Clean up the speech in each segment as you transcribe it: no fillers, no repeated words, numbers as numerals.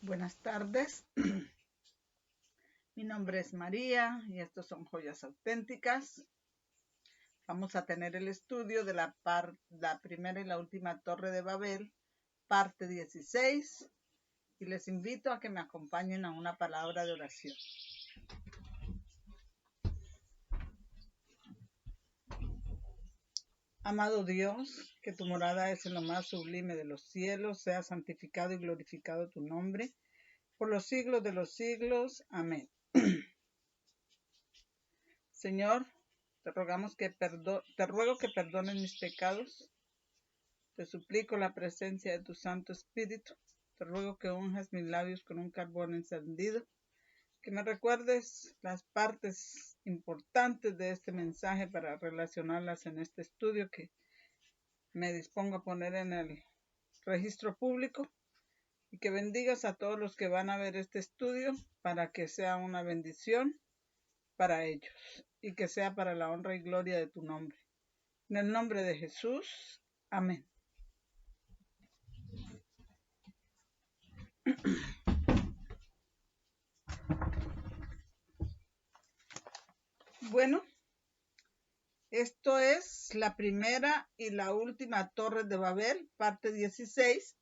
Buenas tardes, mi nombre es María y estos son Joyas Auténticas. Vamos a tener el estudio de la primera y la última Torre de Babel, parte 16, y les invito a que me acompañen a una palabra de oración. Amado Dios, que tu morada es en lo más sublime de los cielos, sea santificado y glorificado tu nombre, por los siglos de los siglos. Amén. Señor, te ruego que perdones mis pecados. Te suplico la presencia de tu Santo Espíritu. Te ruego que unjas mis labios con un carbón encendido. Que me recuerdes las partes importantes de este mensaje para relacionarlas en este estudio que me dispongo a poner en el registro público. Y que bendigas a todos los que van a ver este estudio para que sea una bendición para ellos y que sea para la honra y gloria de tu nombre. En el nombre de Jesús. Amén. Bueno, esto es la primera y la última Torre de Babel, parte 16.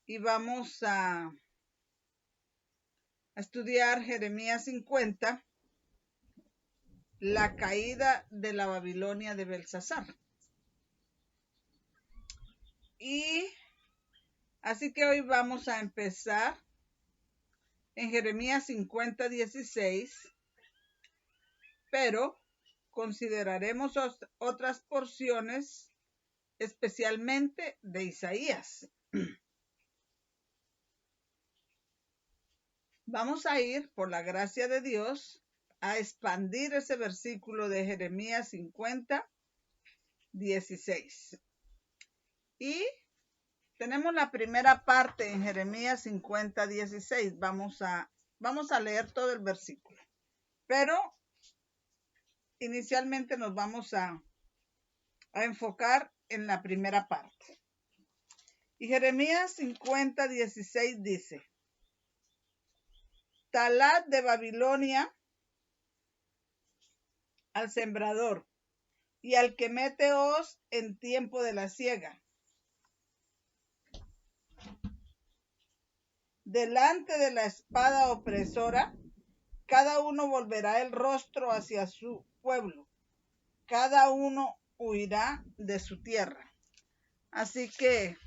Y vamos a estudiar Jeremías 50, la caída de la Babilonia de Belsasar. Y así que hoy vamos a empezar en Jeremías 50, 16, pero consideraremos otras porciones, especialmente de Isaías. Vamos a ir, por la gracia de Dios, a expandir ese versículo de Jeremías 50, 16. Y tenemos la primera parte en Jeremías 50, 16. Vamos a leer todo el versículo. Pero inicialmente nos vamos a enfocar en la primera parte. Y Jeremías 50, 16 dice: Talad de Babilonia al sembrador y al que mete hoz en tiempo de la siega. Delante de la espada opresora, cada uno volverá el rostro hacia su pueblo. Cada uno huirá de su tierra. Así que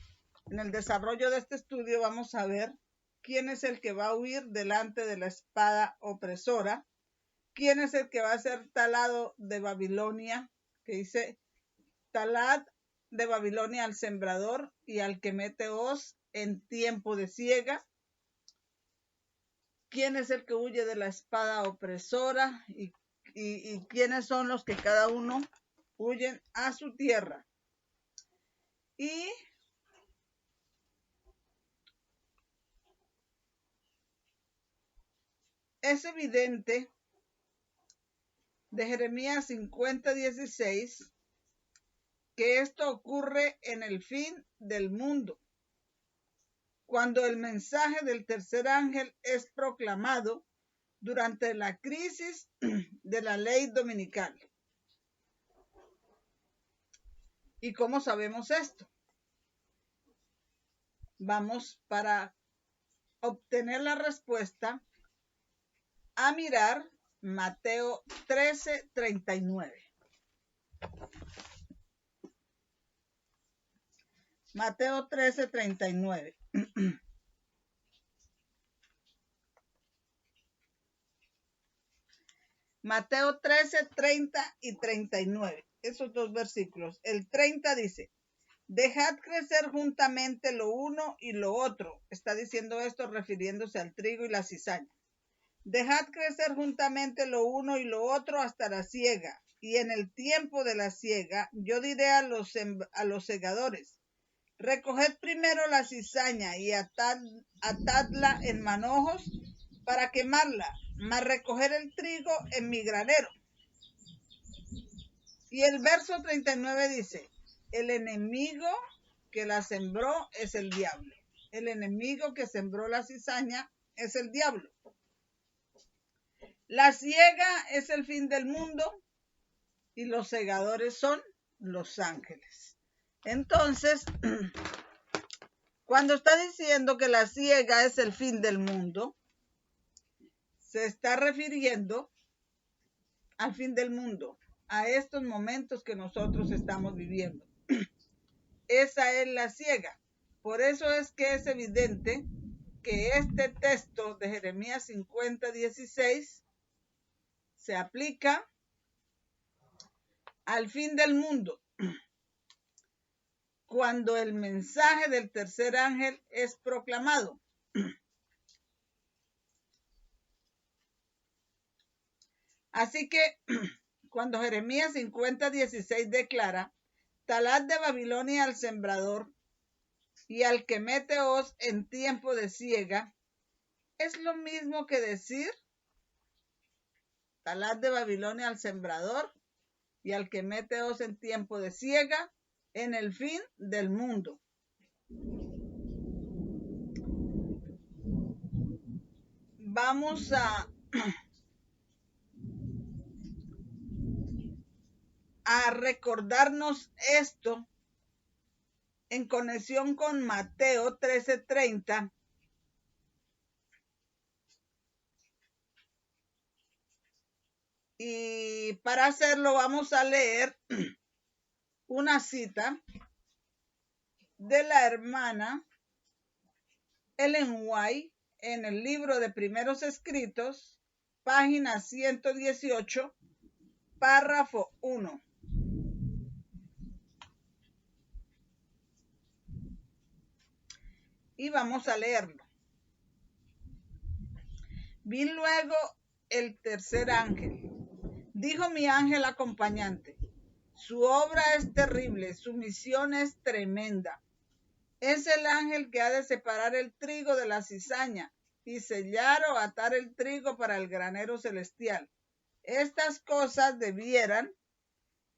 en el desarrollo de este estudio vamos a ver quién es el que va a huir delante de la espada opresora, quién es el que va a ser talado de Babilonia, que dice: talad de Babilonia al sembrador y al que mete hoz en tiempo de siega. ¿Quién es el que huye de la espada opresora? Y quiénes son los que cada uno huyen a su tierra. Y es evidente de Jeremías 50, 16 que esto ocurre en el fin del mundo, cuando el mensaje del tercer ángel es proclamado durante la crisis de la ley dominical. ¿Y cómo sabemos esto? Vamos, para obtener la respuesta, a mirar Mateo 13, 39. Mateo 13, 39. Mateo 13, 30 y 39. Esos dos versículos. El 30 dice: dejad crecer juntamente lo uno y lo otro. Está diciendo esto refiriéndose al trigo y la cizaña. Dejad crecer juntamente lo uno y lo otro hasta la siega. Y en el tiempo de la siega, yo diré a los segadores: recoged primero la cizaña y atadla en manojos para quemarla, mas recoger el trigo en mi granero. Y el verso 39 dice: el enemigo que la sembró es el diablo. El enemigo que sembró la cizaña es el diablo. La siega es el fin del mundo y los segadores son los ángeles. Entonces, cuando está diciendo que la siega es el fin del mundo, se está refiriendo al fin del mundo, a estos momentos que nosotros estamos viviendo. Esa es la siega. Por eso es que es evidente que este texto de Jeremías 50:16 se aplica al fin del mundo, cuando el mensaje del tercer ángel es proclamado. Así que cuando Jeremías 50:16 declara, talad de Babilonia al sembrador y al que mete hoz en tiempo de siega, es lo mismo que decir, talad de Babilonia al sembrador y al que mete hoz en tiempo de siega, en el fin del mundo. Vamos a recordarnos esto en conexión con Mateo 13:30. Y para hacerlo vamos a leer una cita de la hermana Ellen White en el libro de Primeros Escritos, página 118, párrafo 1. Y vamos a leerlo. Vi luego el tercer ángel. Dijo mi ángel acompañante, su obra es terrible, su misión es tremenda. Es el ángel que ha de separar el trigo de la cizaña y sellar o atar el trigo para el granero celestial. Estas cosas debieran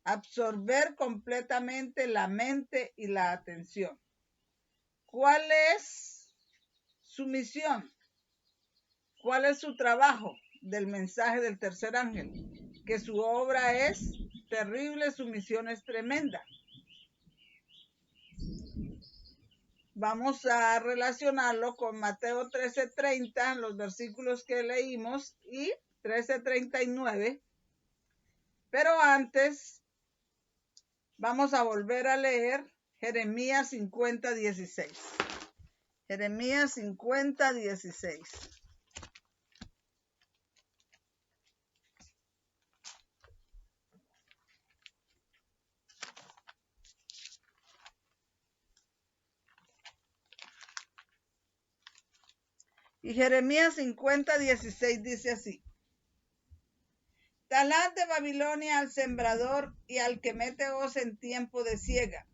absorber completamente la mente y la atención. ¿Cuál es su misión? ¿Cuál es su trabajo del mensaje del tercer ángel? Que su obra es terrible, su misión es tremenda. Vamos a relacionarlo con Mateo 13:30, los versículos que leímos, y 13:39. Pero antes, vamos a volver a leer Jeremías 50:16. Jeremías 50:16. Y Jeremías 50:16 dice así: talad de Babilonia al sembrador y al que mete hoz en tiempo de siega.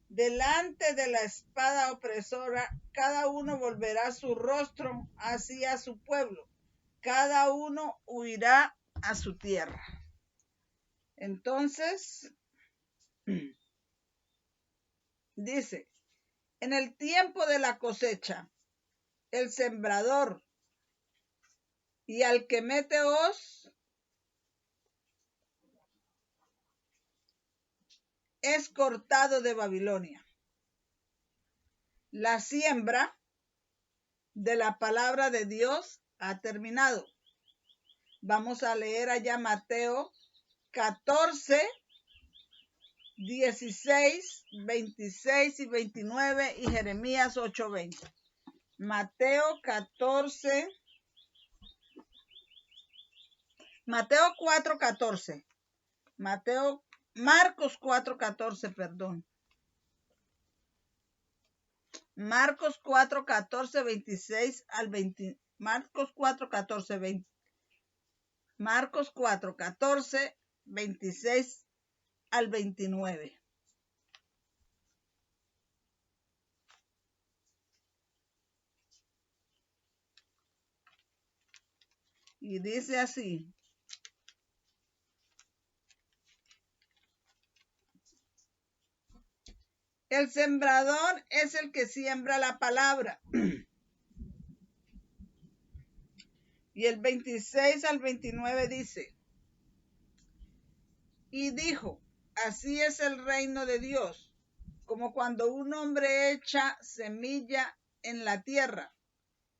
Delante de la espada opresora, cada uno volverá su rostro hacia su pueblo, cada uno huirá a su tierra. Entonces, dice, en el tiempo de la cosecha, el sembrador y al que mete hoz es cortado de Babilonia. La siembra de la palabra de Dios ha terminado. Vamos a leer allá Mateo 14, 16, 26 y 29 y Jeremías 8:20. Mateo 14, Mateo 4:14. Marcos 4:14, perdón. Marcos 4:14, 26 al 20. Marcos 4:14, 20. Marcos 4:14, 26 al 29. Y dice así: El sembrador es el que siembra la palabra. Y el 26 al 29 dice, y dijo, así es el reino de Dios, como cuando un hombre echa semilla en la tierra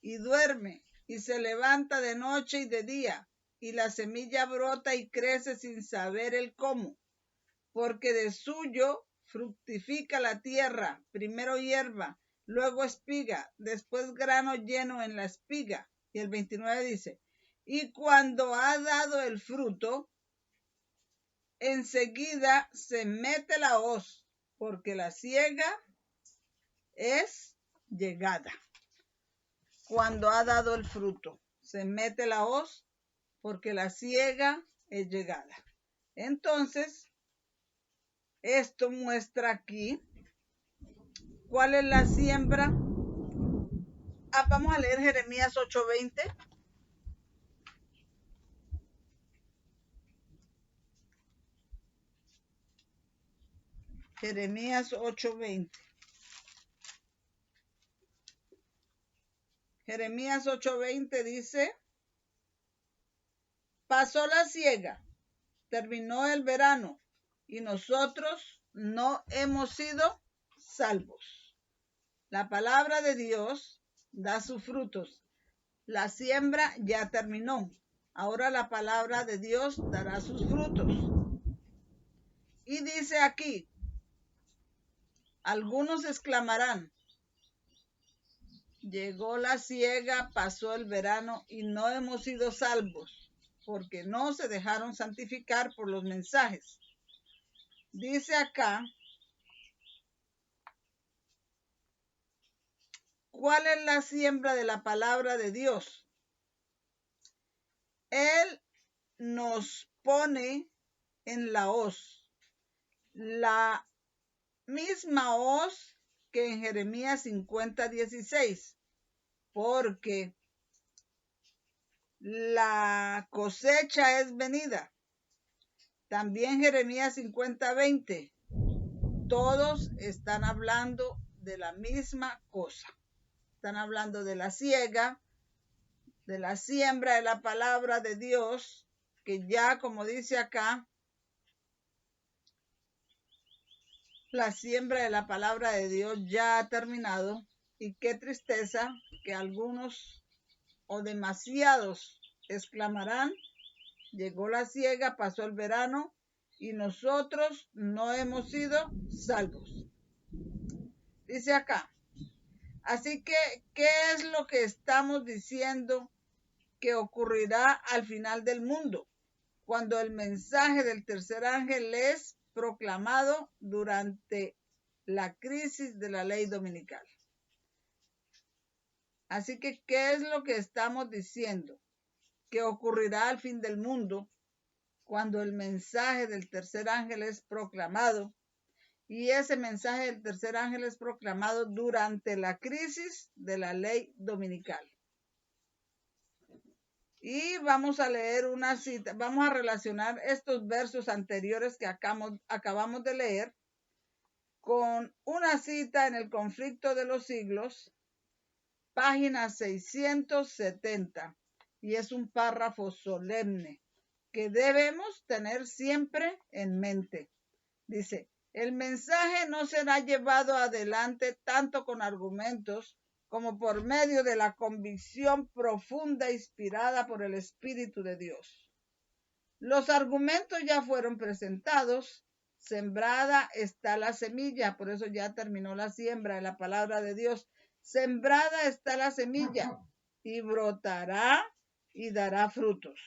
y duerme y se levanta de noche y de día, y la semilla brota y crece sin saber el cómo, porque de suyo fructifica la tierra, primero hierba, luego espiga, después grano lleno en la espiga. Y el 29 dice, y cuando ha dado el fruto, enseguida se mete la hoz, porque la siega es llegada. Cuando ha dado el fruto, se mete la hoz, porque la siega es llegada. Entonces, esto muestra aquí cuál es la siembra. Vamos a leer Jeremías 8:20. Jeremías 8:20. Jeremías 8:20 dice, pasó la siega, terminó el verano, y nosotros no hemos sido salvos. La palabra de Dios da sus frutos. La siembra ya terminó. Ahora la palabra de Dios dará sus frutos. Y dice aquí, algunos exclamarán, llegó la siega, pasó el verano y no hemos sido salvos, porque no se dejaron santificar por los mensajes. Dice acá, ¿cuál es la siembra de la palabra de Dios? Él nos pone en la hoz, la misma hoz que en Jeremías 50:16, porque la cosecha es venida. También Jeremías 50:20, todos están hablando de la misma cosa. Están hablando de la siega, de la siembra de la palabra de Dios, que ya, como dice acá, la siembra de la palabra de Dios ya ha terminado. Y qué tristeza que algunos o demasiados exclamarán, llegó la siega, pasó el verano y nosotros no hemos sido salvos. Dice acá, así que, ¿qué es lo que estamos diciendo que ocurrirá al final del mundo? Cuando el mensaje del tercer ángel es proclamado durante la crisis de la ley dominical. Así que, ¿qué es lo que estamos diciendo que ocurrirá al fin del mundo cuando el mensaje del tercer ángel es proclamado? Y ese mensaje del tercer ángel es proclamado durante la crisis de la ley dominical. Y vamos a leer una cita, vamos a relacionar estos versos anteriores que acabamos de leer con una cita en el Conflicto de los Siglos, página 670, y es un párrafo solemne que debemos tener siempre en mente. Dice, el mensaje no será llevado adelante tanto con argumentos como por medio de la convicción profunda inspirada por el Espíritu de Dios. Los argumentos ya fueron presentados, sembrada está la semilla, por eso ya terminó la siembra de la palabra de Dios. Sembrada está la semilla y brotará y dará frutos.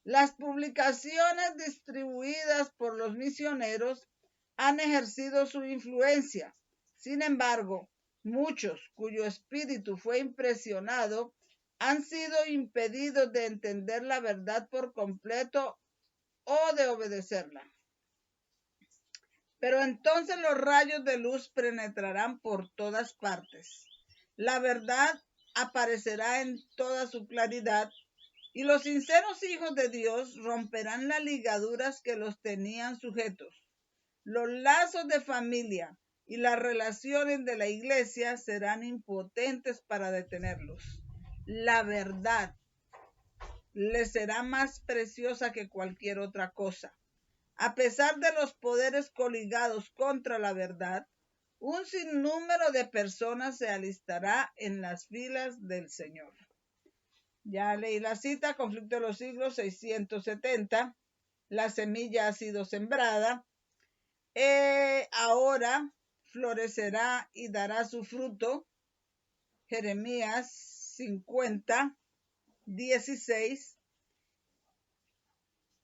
Las publicaciones distribuidas por los misioneros han ejercido su influencia. Sin embargo, muchos cuyo espíritu fue impresionado han sido impedidos de entender la verdad por completo o de obedecerla. Pero entonces los rayos de luz penetrarán por todas partes. La verdad aparecerá en toda su claridad y los sinceros hijos de Dios romperán las ligaduras que los tenían sujetos. Los lazos de familia y las relaciones de la iglesia serán impotentes para detenerlos. La verdad les será más preciosa que cualquier otra cosa. A pesar de los poderes coligados contra la verdad, un sinnúmero de personas se alistará en las filas del Señor. Ya leí la cita, conflicto de los siglos 670. La semilla ha sido sembrada. Ahora florecerá y dará su fruto. Jeremías 50, 16.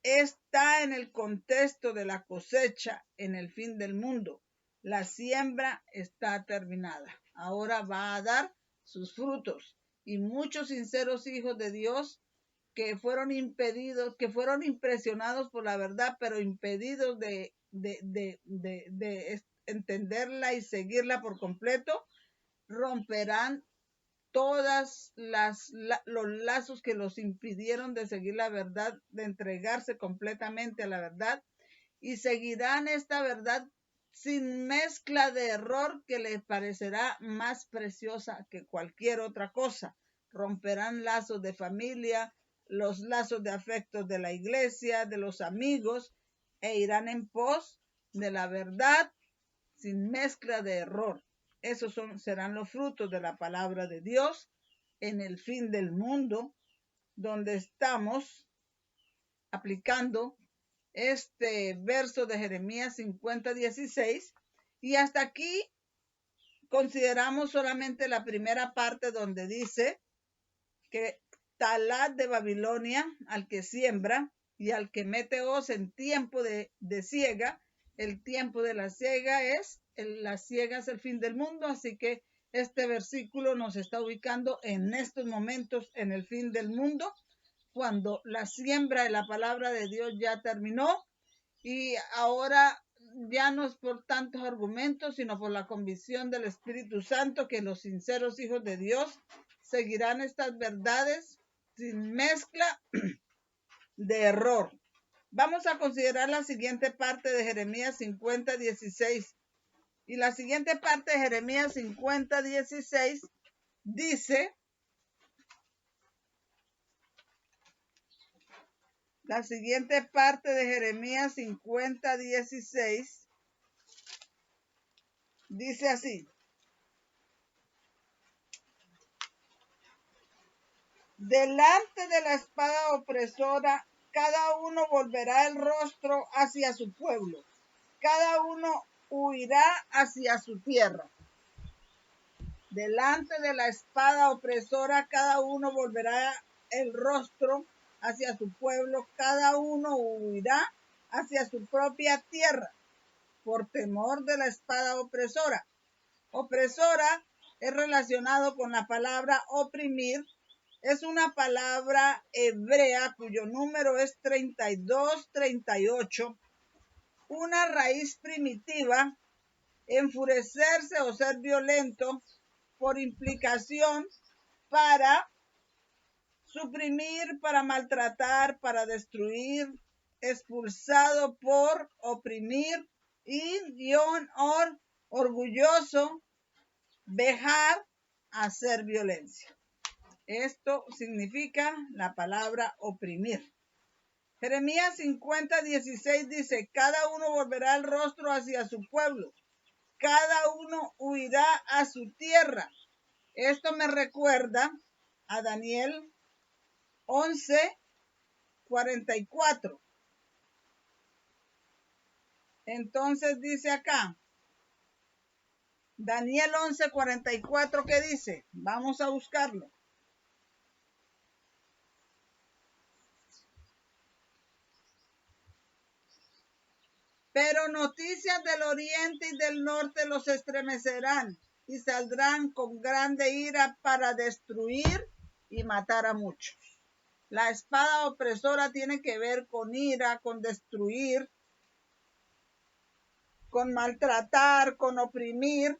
Está en el contexto de la cosecha en el fin del mundo. La siembra está terminada. Ahora va a dar sus frutos. Y muchos sinceros hijos de Dios que fueron impedidos, que fueron impresionados por la verdad, pero impedidos de entenderla y seguirla por completo, romperán todas los lazos que los impidieron de seguir la verdad, de entregarse completamente a la verdad, y seguirán esta verdad sin mezcla de error que les parecerá más preciosa que cualquier otra cosa. Romperán lazos de familia, los lazos de afectos de la iglesia, de los amigos, e irán en pos de la verdad sin mezcla de error. Esos serán los frutos de la palabra de Dios en el fin del mundo, donde estamos aplicando este verso de Jeremías 50:16, y hasta aquí consideramos solamente la primera parte donde dice que Talad de Babilonia al que siembra y al que mete hoz en tiempo de siega. El tiempo de la siega la siega es el fin del mundo, así que este versículo nos está ubicando en estos momentos en el fin del mundo, cuando la siembra de la palabra de Dios ya terminó, y ahora ya no es por tantos argumentos, sino por la convicción del Espíritu Santo, que los sinceros hijos de Dios seguirán estas verdades sin mezcla de error. Vamos a considerar la siguiente parte de Jeremías 50:16. Y la siguiente parte de Jeremías 50:16 dice: la siguiente parte de Jeremías 50:16 dice así: delante de la espada opresora, cada uno volverá el rostro hacia su pueblo, cada uno huirá hacia su tierra. Delante de la espada opresora, cada uno volverá el rostro hacia su pueblo, cada uno huirá hacia su propia tierra, por temor de la espada opresora. Opresora es relacionado con la palabra oprimir. Es una palabra hebrea cuyo número es 3238, una raíz primitiva, enfurecerse o ser violento, por implicación, para suprimir, para maltratar, para destruir, expulsado por, oprimir, orgulloso, vejar, hacer violencia. Esto significa la palabra oprimir. Jeremías 50:16 dice: cada uno volverá el rostro hacia su pueblo, cada uno huirá a su tierra. Esto me recuerda a Daniel 11:44. Entonces dice acá, Daniel 11:44, ¿qué dice? Vamos a buscarlo. Pero noticias del oriente y del norte los estremecerán y saldrán con grande ira para destruir y matar a muchos. La espada opresora tiene que ver con ira, con destruir, con maltratar, con oprimir,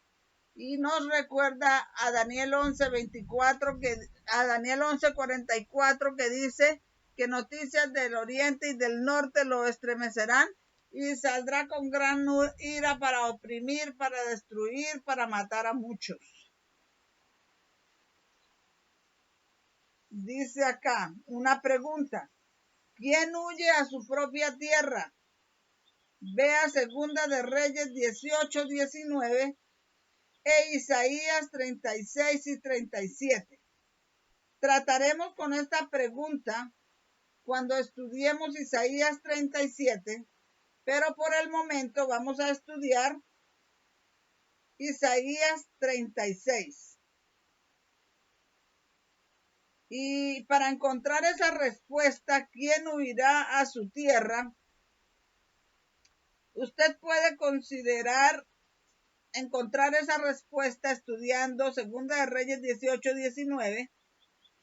y nos recuerda a Daniel 11:44 que dice que noticias del oriente y del norte lo estremecerán y saldrá con gran ira para oprimir, para destruir, para matar a muchos. Dice acá una pregunta. ¿Quién huye a su propia tierra? Vea Segunda de Reyes 18-19 e Isaías 36 y 37. Trataremos con esta pregunta cuando estudiemos Isaías 37, pero por el momento vamos a estudiar Isaías 36. Y para encontrar esa respuesta, ¿quién huirá a su tierra? Usted puede considerar encontrar esa respuesta estudiando Segunda de Reyes 18-19,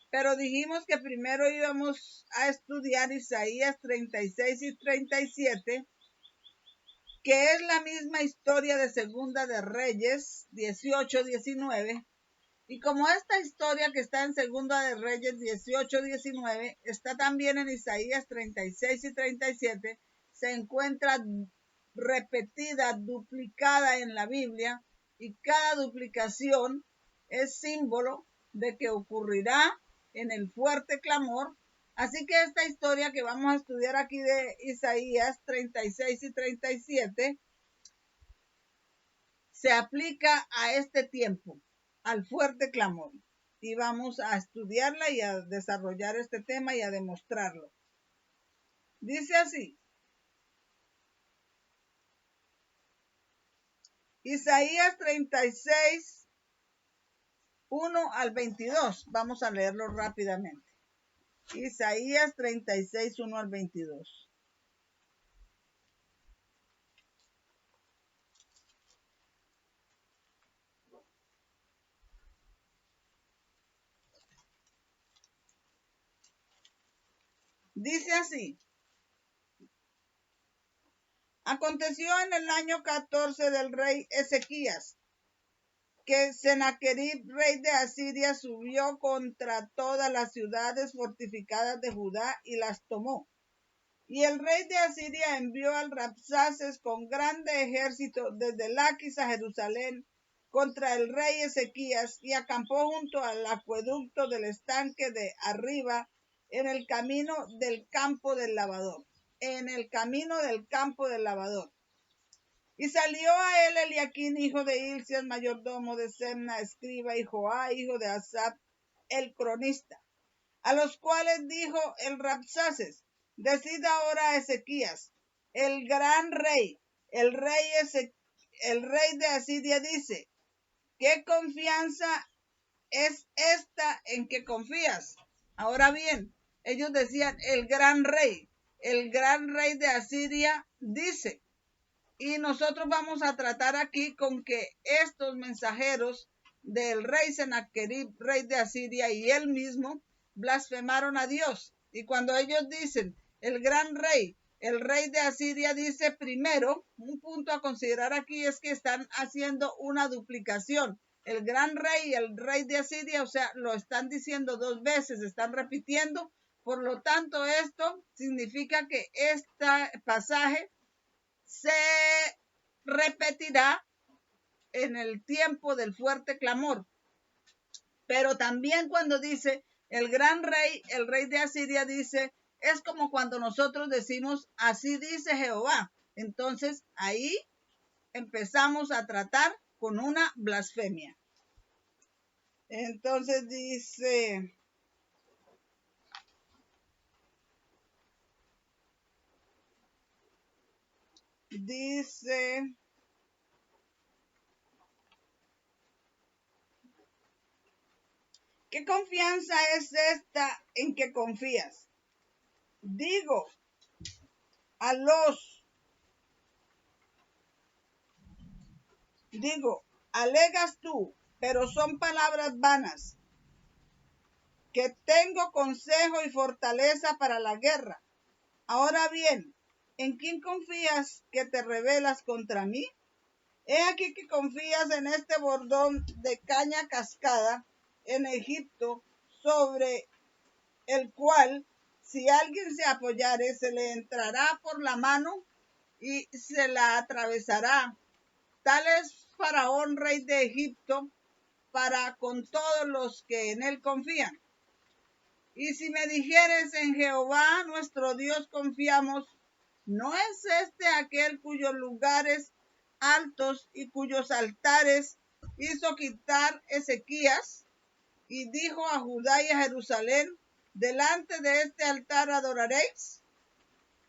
pero dijimos que primero íbamos a estudiar Isaías 36 y 37, que es la misma historia de Segunda de Reyes 18-19, y como esta historia que está en Segunda de Reyes 18-19 está también en Isaías 36 y 37, se encuentra repetida, duplicada en la Biblia, y cada duplicación es símbolo de que ocurrirá en el fuerte clamor. Así que esta historia que vamos a estudiar aquí de Isaías 36 y 37 se aplica a este tiempo, al fuerte clamor. Y vamos a estudiarla y a desarrollar este tema y a demostrarlo. Dice así. Isaías 36, 1 al 22. Vamos a leerlo rápidamente. Isaías 36, 1 al 22. Dice así. Aconteció en el año 14 del rey Ezequías, que Sennacherib, rey de Asiria, subió contra todas las ciudades fortificadas de Judá y las tomó. Y el rey de Asiria envió al Rabsaces con grande ejército desde Laquis a Jerusalén contra el rey Ezequías y acampó junto al acueducto del estanque de arriba en el camino del campo del lavador. Y salió a él Eliaquín, hijo de Hilcias, mayordomo de Semna, escriba, y Joá, hijo de Asaph, el cronista, a los cuales dijo el Rabsaces: decid ahora a Ezequías, el gran rey, el rey de Asiria dice: ¿qué confianza es esta en que confías? Ahora bien, ellos decían el gran rey de Asiria dice. Y nosotros vamos a tratar aquí con que estos mensajeros del rey Sennacherib, rey de Asiria, y él mismo blasfemaron a Dios. Y cuando ellos dicen el gran rey, el rey de Asiria dice, primero, un punto a considerar aquí es que están haciendo una duplicación. El gran rey y el rey de Asiria, o sea, lo están diciendo dos veces, están repitiendo. Por lo tanto, esto significa que este pasaje se repetirá en el tiempo del fuerte clamor. Pero también cuando dice el gran rey, el rey de Asiria dice, es como cuando nosotros decimos, así dice Jehová. Entonces ahí empezamos a tratar con una blasfemia. Entonces dice, ¿qué confianza es esta en que confías? Digo, alegas tú, pero son palabras vanas, que tengo consejo y fortaleza para la guerra. Ahora bien, ¿en quién confías que te rebelas contra mí? He aquí que confías en este bordón de caña cascada en Egipto, sobre el cual, si alguien se apoyare, se le entrará por la mano y se la atravesará. Tal es Faraón, rey de Egipto, para con todos los que en él confían. Y si me dijeres, en Jehová nuestro Dios confiamos, ¿no es este aquel cuyos lugares altos y cuyos altares hizo quitar Ezequías? Y dijo a Judá y a Jerusalén, delante de este altar adoraréis.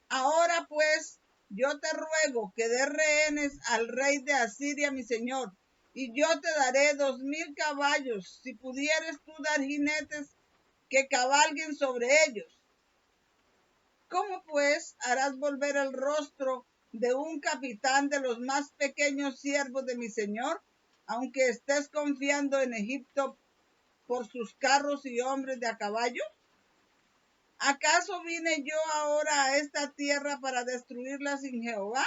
Ahora pues, yo te ruego que dé rehenes al rey de Asiria, mi señor, y yo te daré 2000 caballos, si pudieres tú dar jinetes que cabalguen sobre ellos. ¿Cómo pues harás volver el rostro de un capitán de los más pequeños siervos de mi señor, aunque estés confiando en Egipto por sus carros y hombres de a caballo? ¿Acaso vine yo ahora a esta tierra para destruirla sin Jehová?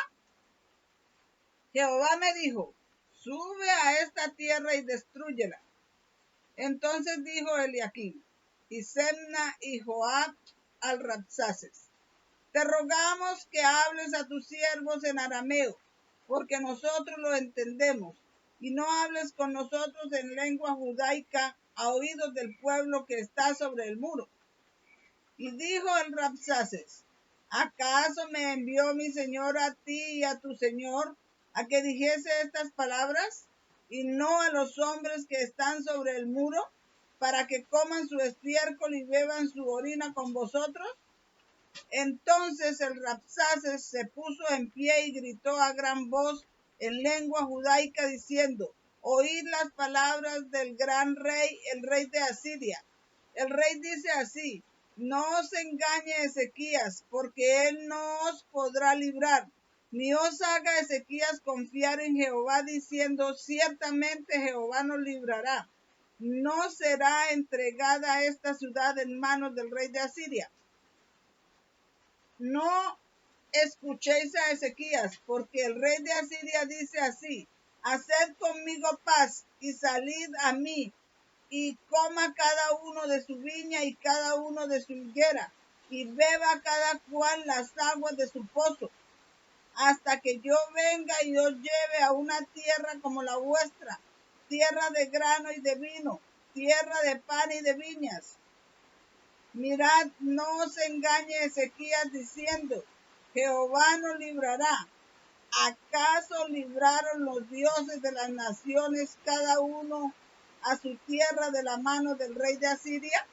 Jehová me dijo, sube a esta tierra y destrúyela. Entonces dijo Eliaquim y Semna y Joab al Rabsaces, te rogamos que hables a tus siervos en arameo, porque nosotros lo entendemos, y no hables con nosotros en lengua judaica a oídos del pueblo que está sobre el muro. Y dijo el Rabsaces, ¿acaso me envió mi señor a ti y a tu señor a que dijese estas palabras, y no a los hombres que están sobre el muro, para que coman su estiércol y beban su orina con vosotros? Entonces el Rabsaces se puso en pie y gritó a gran voz en lengua judaica diciendo, oíd las palabras del gran rey, el rey de Asiria. El rey dice así, no os engañe Ezequías, porque él no os podrá librar, ni os haga Ezequías confiar en Jehová diciendo, ciertamente Jehová nos librará. No será entregada esta ciudad en manos del rey de Asiria. No escuchéis a Ezequías, porque el rey de Asiria dice así, haced conmigo paz y salid a mí, y coma cada uno de su viña y cada uno de su higuera, y beba cada cual las aguas de su pozo, hasta que yo venga y os lleve a una tierra como la vuestra, tierra de grano y de vino, tierra de pan y de viñas. Mirad, no os engañe Ezequías diciendo, Jehová nos librará. ¿Acaso libraron los dioses de las naciones cada uno a su tierra de la mano del rey de Asiria?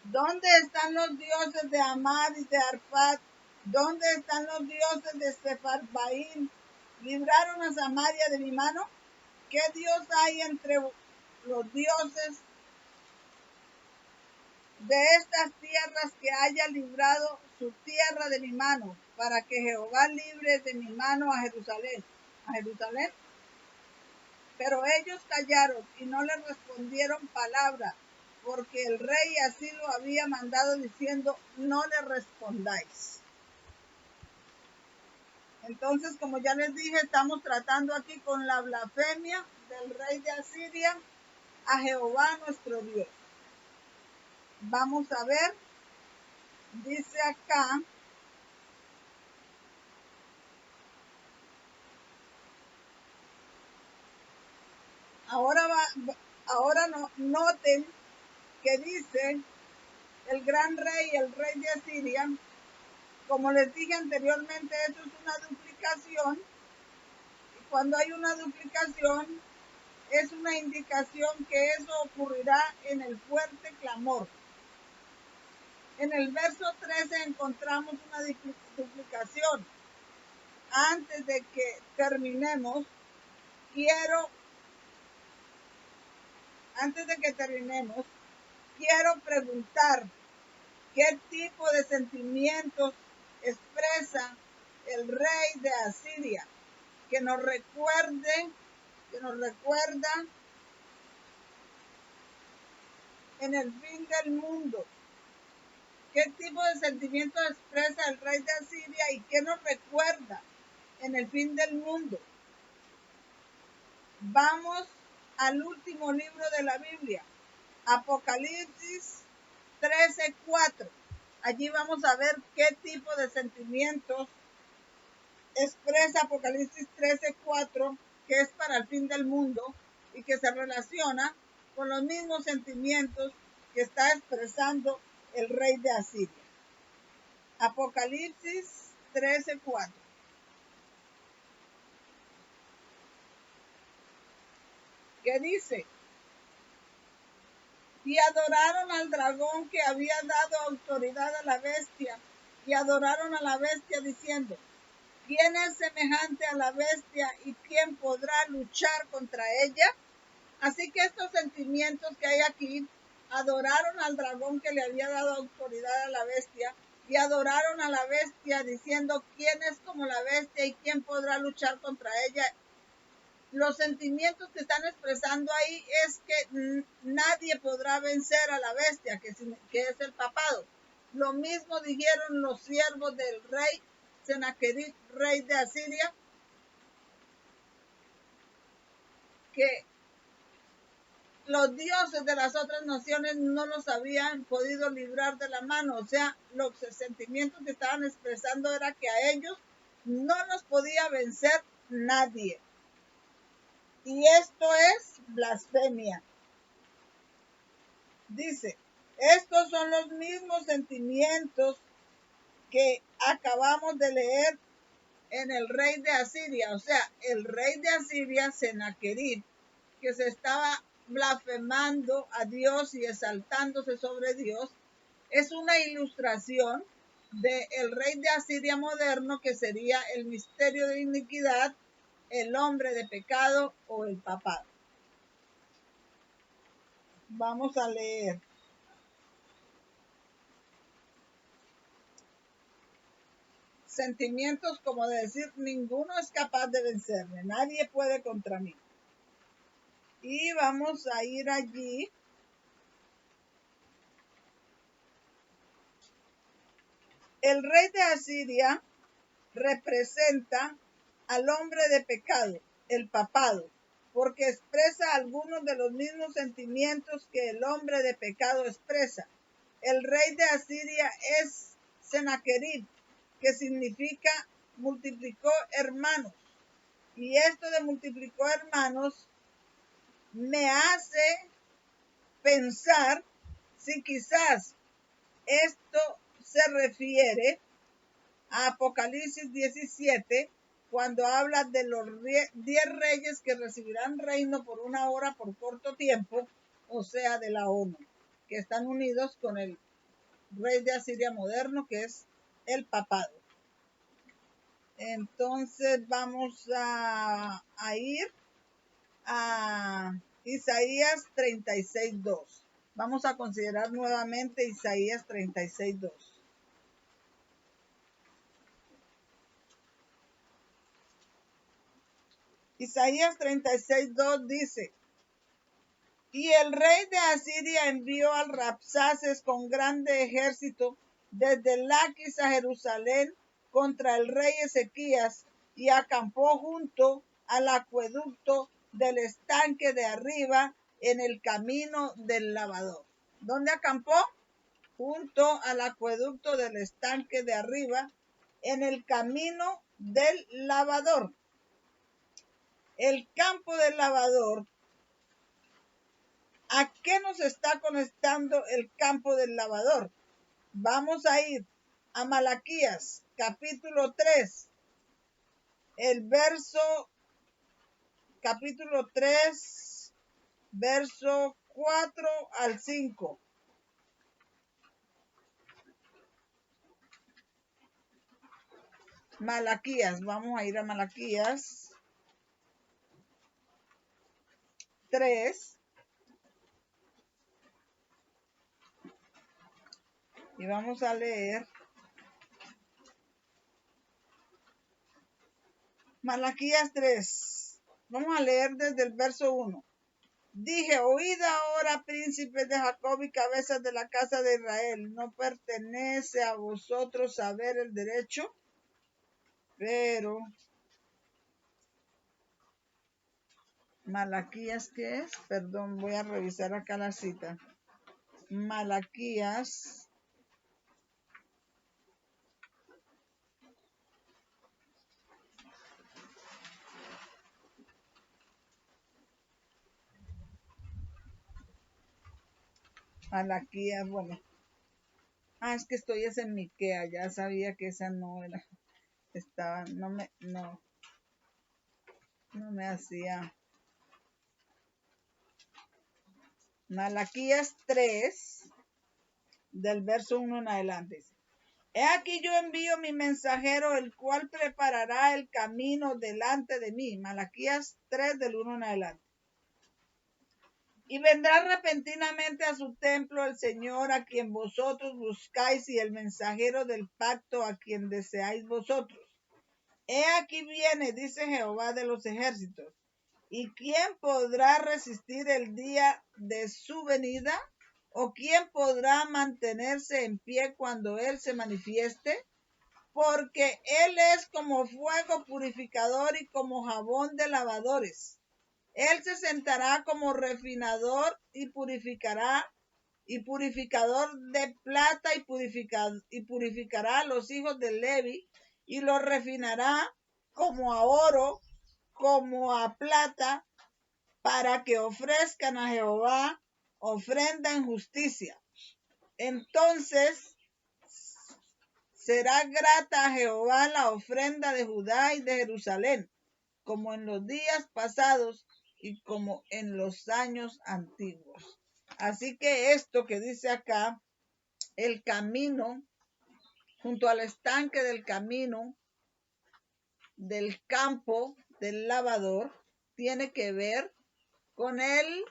¿Dónde están los dioses de Amad y de Arpad? ¿Dónde están los dioses de Sefarbaim? ¿Libraron a Samaria de mi mano? ¿Qué Dios hay entre los dioses de estas tierras que haya librado su tierra de mi mano, para que Jehová libre de mi mano a Jerusalén? Pero ellos callaron y no le respondieron palabra, porque el rey así lo había mandado diciendo, no le respondáis. Entonces, como ya les dije, estamos tratando aquí con la blasfemia del rey de Asiria a Jehová nuestro Dios. Vamos a ver, dice acá, noten que dice el gran rey, el rey de Asiria. Como les dije anteriormente, eso es una duplicación. Y cuando hay una duplicación, es una indicación que eso ocurrirá en el fuerte clamor. En el verso 13 encontramos una duplicación. Antes de que terminemos, quiero preguntar qué tipo de sentimientos expresa el rey de Asiria, que nos recuerda en el fin del mundo. ¿Qué tipo de sentimientos expresa el rey de Asiria y qué nos recuerda en el fin del mundo? Vamos al último libro de la Biblia, Apocalipsis 13:4. Allí vamos a ver qué tipo de sentimientos expresa Apocalipsis 13:4, que es para el fin del mundo y que se relaciona con los mismos sentimientos que está expresando el rey de Asiria. Apocalipsis 13:4. Que dice: y adoraron al dragón que había dado autoridad a la bestia, y adoraron a la bestia diciendo: ¿quién es semejante a la bestia y quién podrá luchar contra ella? Así que estos sentimientos que hay aquí, adoraron al dragón que le había dado autoridad a la bestia, y adoraron a la bestia diciendo: ¿quién es como la bestia y quién podrá luchar contra ella? Los sentimientos que están expresando ahí es que nadie podrá vencer a la bestia, que es el papado. Lo mismo dijeron los siervos del rey Senaquerib, rey de Asiria, que los dioses de las otras naciones no los habían podido librar de la mano. O sea, los sentimientos que estaban expresando era que a ellos no los podía vencer nadie. Y esto es blasfemia. Dice: estos son los mismos sentimientos que acabamos de leer en el rey de Asiria. O sea, el rey de Asiria, Senaquerib, que se estaba blasfemando a Dios y exaltándose sobre Dios, es una ilustración del rey de Asiria moderno, que sería el misterio de iniquidad, el hombre de pecado o el papado. Vamos a leer. Sentimientos como de decir: ninguno es capaz de vencerme, nadie puede contra mí. Y vamos a ir allí el rey de Asiria representa al hombre de pecado, el papado, porque expresa algunos de los mismos sentimientos que el hombre de pecado expresa. El rey de Asiria es Senaquerib, que significa multiplicó hermanos. Y esto de multiplicó hermanos me hace pensar si quizás esto se refiere a Apocalipsis 17, cuando habla de los 10 reyes que recibirán reino por una hora, por corto tiempo, o sea, de la ONU, que están unidos con el rey de Asiria moderno, que es el papado. Entonces vamos a ir a Isaías 36:2. Vamos a considerar nuevamente Isaías 36:2. Isaías 36:2 dice: y el rey de Asiria envió al Rabsaces con grande ejército desde Laquis a Jerusalén contra el rey Ezequías, y acampó junto al acueducto del estanque de arriba en el camino del lavador. ¿Dónde acampó? Junto al acueducto del estanque de arriba en el camino del lavador. El campo del lavador. ¿A qué nos está conectando el campo del lavador? Vamos a ir a Malaquías, capítulo 3, capítulo 3, verso 4 al 5. Malaquías, vamos a ir a Malaquías 3. Y vamos a leer Malaquías 3. Vamos a leer desde el verso 1. Dije: oíd ahora, príncipes de Jacob y cabezas de la casa de Israel, ¿no pertenece a vosotros saber el derecho? Pero, Malaquías, ¿qué es? Perdón, voy a revisar acá la cita. Malaquías Malaquías, bueno. Es que estoy en Miquea, ya sabía que esa no era, estaba, no me hacía. Malaquías 3, del verso 1 en adelante. He aquí yo envío mi mensajero, el cual preparará el camino delante de mí. Malaquías 3, del 1 en adelante. Y vendrá repentinamente a su templo el Señor a quien vosotros buscáis y el mensajero del pacto a quien deseáis vosotros. He aquí viene, dice Jehová de los ejércitos. ¿Y quién podrá resistir el día de su venida? ¿O quién podrá mantenerse en pie cuando Él se manifieste? Porque Él es como fuego purificador y como jabón de lavadores. Él se sentará como refinador y purificador de plata y purificará a los hijos de Levi y los refinará como a oro, como a plata, para que ofrezcan a Jehová ofrenda en justicia. Entonces será grata a Jehová la ofrenda de Judá y de Jerusalén, como en los días pasados y como en los años antiguos. Así que esto que dice acá, el camino, junto al estanque del camino, del campo del lavador, tiene que ver con el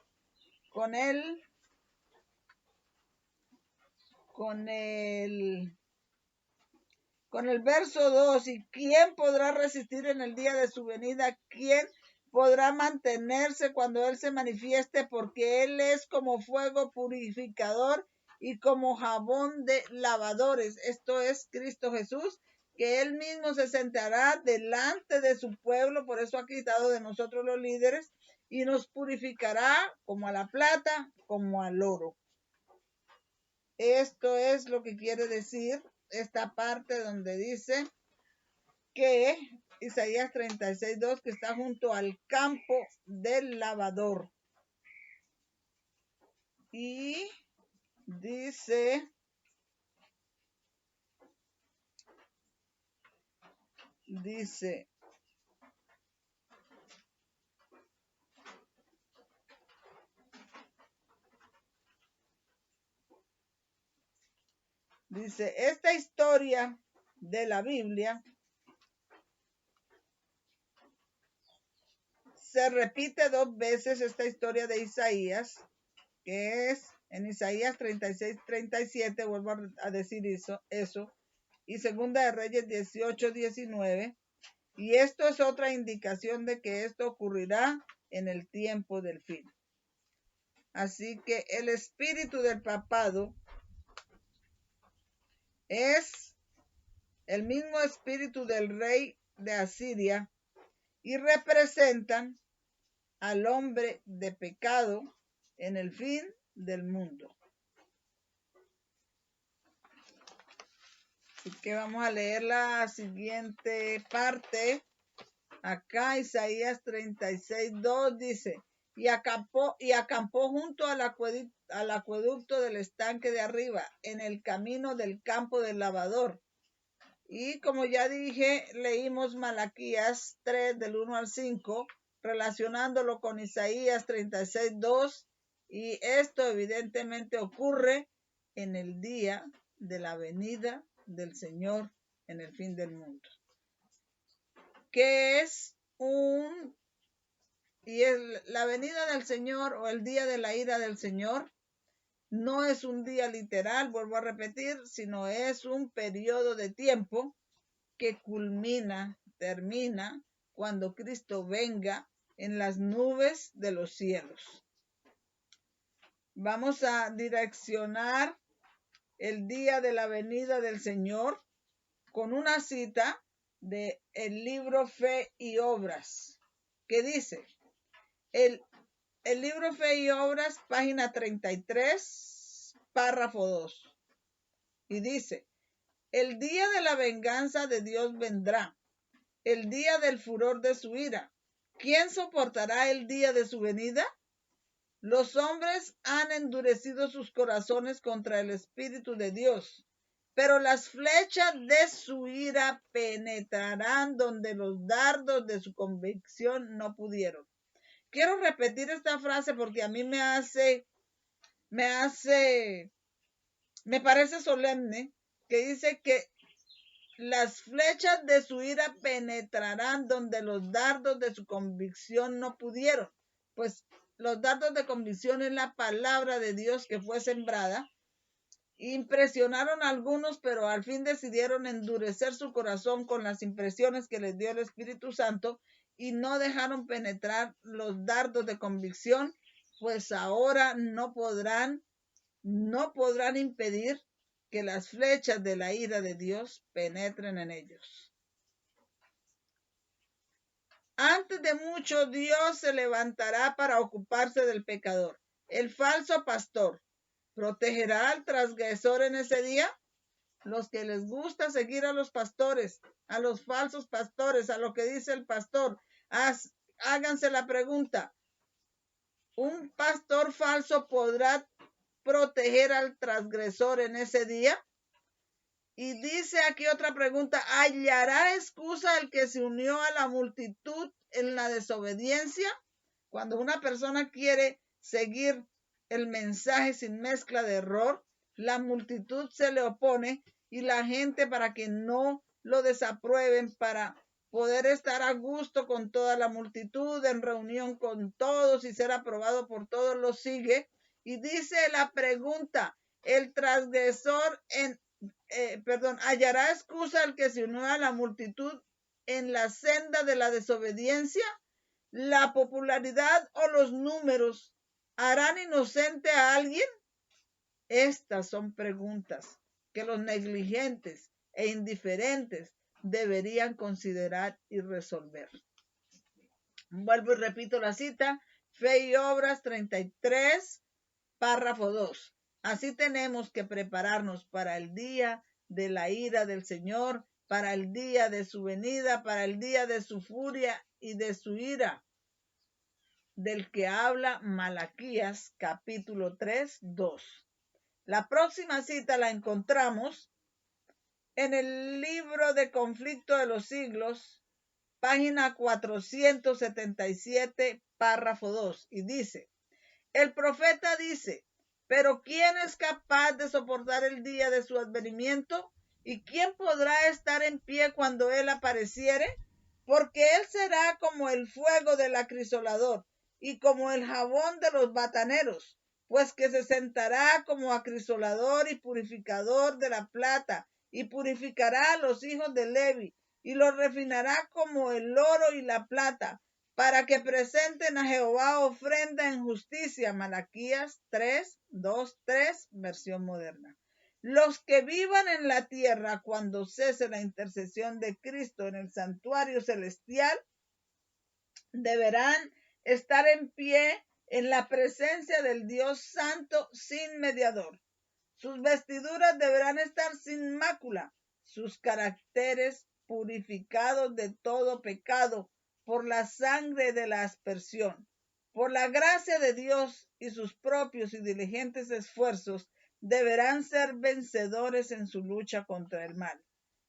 verso 2. ¿Y quién podrá resistir en el día de su venida? ¿Quién podrá mantenerse cuando Él se manifieste? Porque Él es como fuego purificador y como jabón de lavadores. Esto es Cristo Jesús, que Él mismo se sentará delante de su pueblo, por eso ha quitado de nosotros los líderes, y nos purificará como a la plata, como al oro. Esto es lo que quiere decir esta parte donde dice que Isaías 36:2, que está junto al campo del lavador. Y dice, esta historia de la Biblia se repite 2 veces, esta historia de Isaías, que es en Isaías 36:37, vuelvo a decir eso, y Segunda de Reyes 18:19, y esto es otra indicación de que esto ocurrirá en el tiempo del fin. Así que el espíritu del papado es el mismo espíritu del rey de Asiria y representan al hombre de pecado en el fin del mundo. Así que vamos a leer la siguiente parte. Acá Isaías 36:2 dice, y acampó junto al acueducto del estanque de arriba, en el camino del campo del lavador. Y como ya dije, leímos Malaquías 3 del 1 al 5, relacionándolo con Isaías 36:2, y esto evidentemente ocurre en el día de la venida del Señor en el fin del mundo. Que es la venida del Señor o el día de la ira del Señor no es un día literal, vuelvo a repetir, sino es un periodo de tiempo que termina cuando Cristo venga en las nubes de los cielos. Vamos a direccionar el día de la venida del Señor con una cita de el libro Fe y Obras, que dice, el libro Fe y Obras, página 33, párrafo 2, y dice, el día de la venganza de Dios vendrá, el día del furor de su ira. ¿Quién soportará el día de su venida? Los hombres han endurecido sus corazones contra el Espíritu de Dios, pero las flechas de su ira penetrarán donde los dardos de su convicción no pudieron. Quiero repetir esta frase porque a mí me parece solemne, que dice que las flechas de su ira penetrarán donde los dardos de su convicción no pudieron. Pues los dardos de convicción es la palabra de Dios que fue sembrada. Impresionaron a algunos, pero al fin decidieron endurecer su corazón con las impresiones que les dio el Espíritu Santo y no dejaron penetrar los dardos de convicción, pues ahora no podrán impedir que las flechas de la ira de Dios penetren en ellos. Antes de mucho, Dios se levantará para ocuparse del pecador. El falso pastor protegerá al transgresor en ese día. Los que les gusta seguir a los pastores, a los falsos pastores, a lo que dice el pastor, háganse la pregunta: ¿un pastor falso podrá proteger al transgresor en ese día? Y dice aquí otra pregunta: ¿hallará excusa el que se unió a la multitud en la desobediencia? Cuando una persona quiere seguir el mensaje sin mezcla de error, la multitud se le opone y la gente, para que no lo desaprueben, para poder estar a gusto con toda la multitud, en reunión con todos y ser aprobado por todos, lo sigue. Y dice la pregunta: el transgresor ¿hallará excusa el que se unió a la multitud en la senda de la desobediencia? ¿La popularidad o los números harán inocente a alguien? Estas son preguntas que los negligentes e indiferentes deberían considerar y resolver. Vuelvo y repito la cita: Fe y Obras 33, párrafo 2. Así tenemos que prepararnos para el día de la ira del Señor, para el día de su venida, para el día de su furia y de su ira, del que habla Malaquías capítulo 3, 2. La próxima cita la encontramos en el libro de Conflicto de los Siglos, página 477, párrafo 2, y dice: el profeta dice, pero ¿quién es capaz de soportar el día de su advenimiento? ¿Y quién podrá estar en pie cuando él apareciere? Porque él será como el fuego del acrisolador y como el jabón de los bataneros, pues que se sentará como acrisolador y purificador de la plata, y purificará a los hijos de Levi, y los refinará como el oro y la plata, para que presenten a Jehová ofrenda en justicia. Malaquías 3, 2, 3, versión moderna. Los que vivan en la tierra cuando cese la intercesión de Cristo en el santuario celestial deberán estar en pie en la presencia del Dios Santo sin mediador. Sus vestiduras deberán estar sin mácula, sus caracteres purificados de todo pecado por la sangre de la aspersión. Por la gracia de Dios y sus propios y diligentes esfuerzos, deberán ser vencedores en su lucha contra el mal.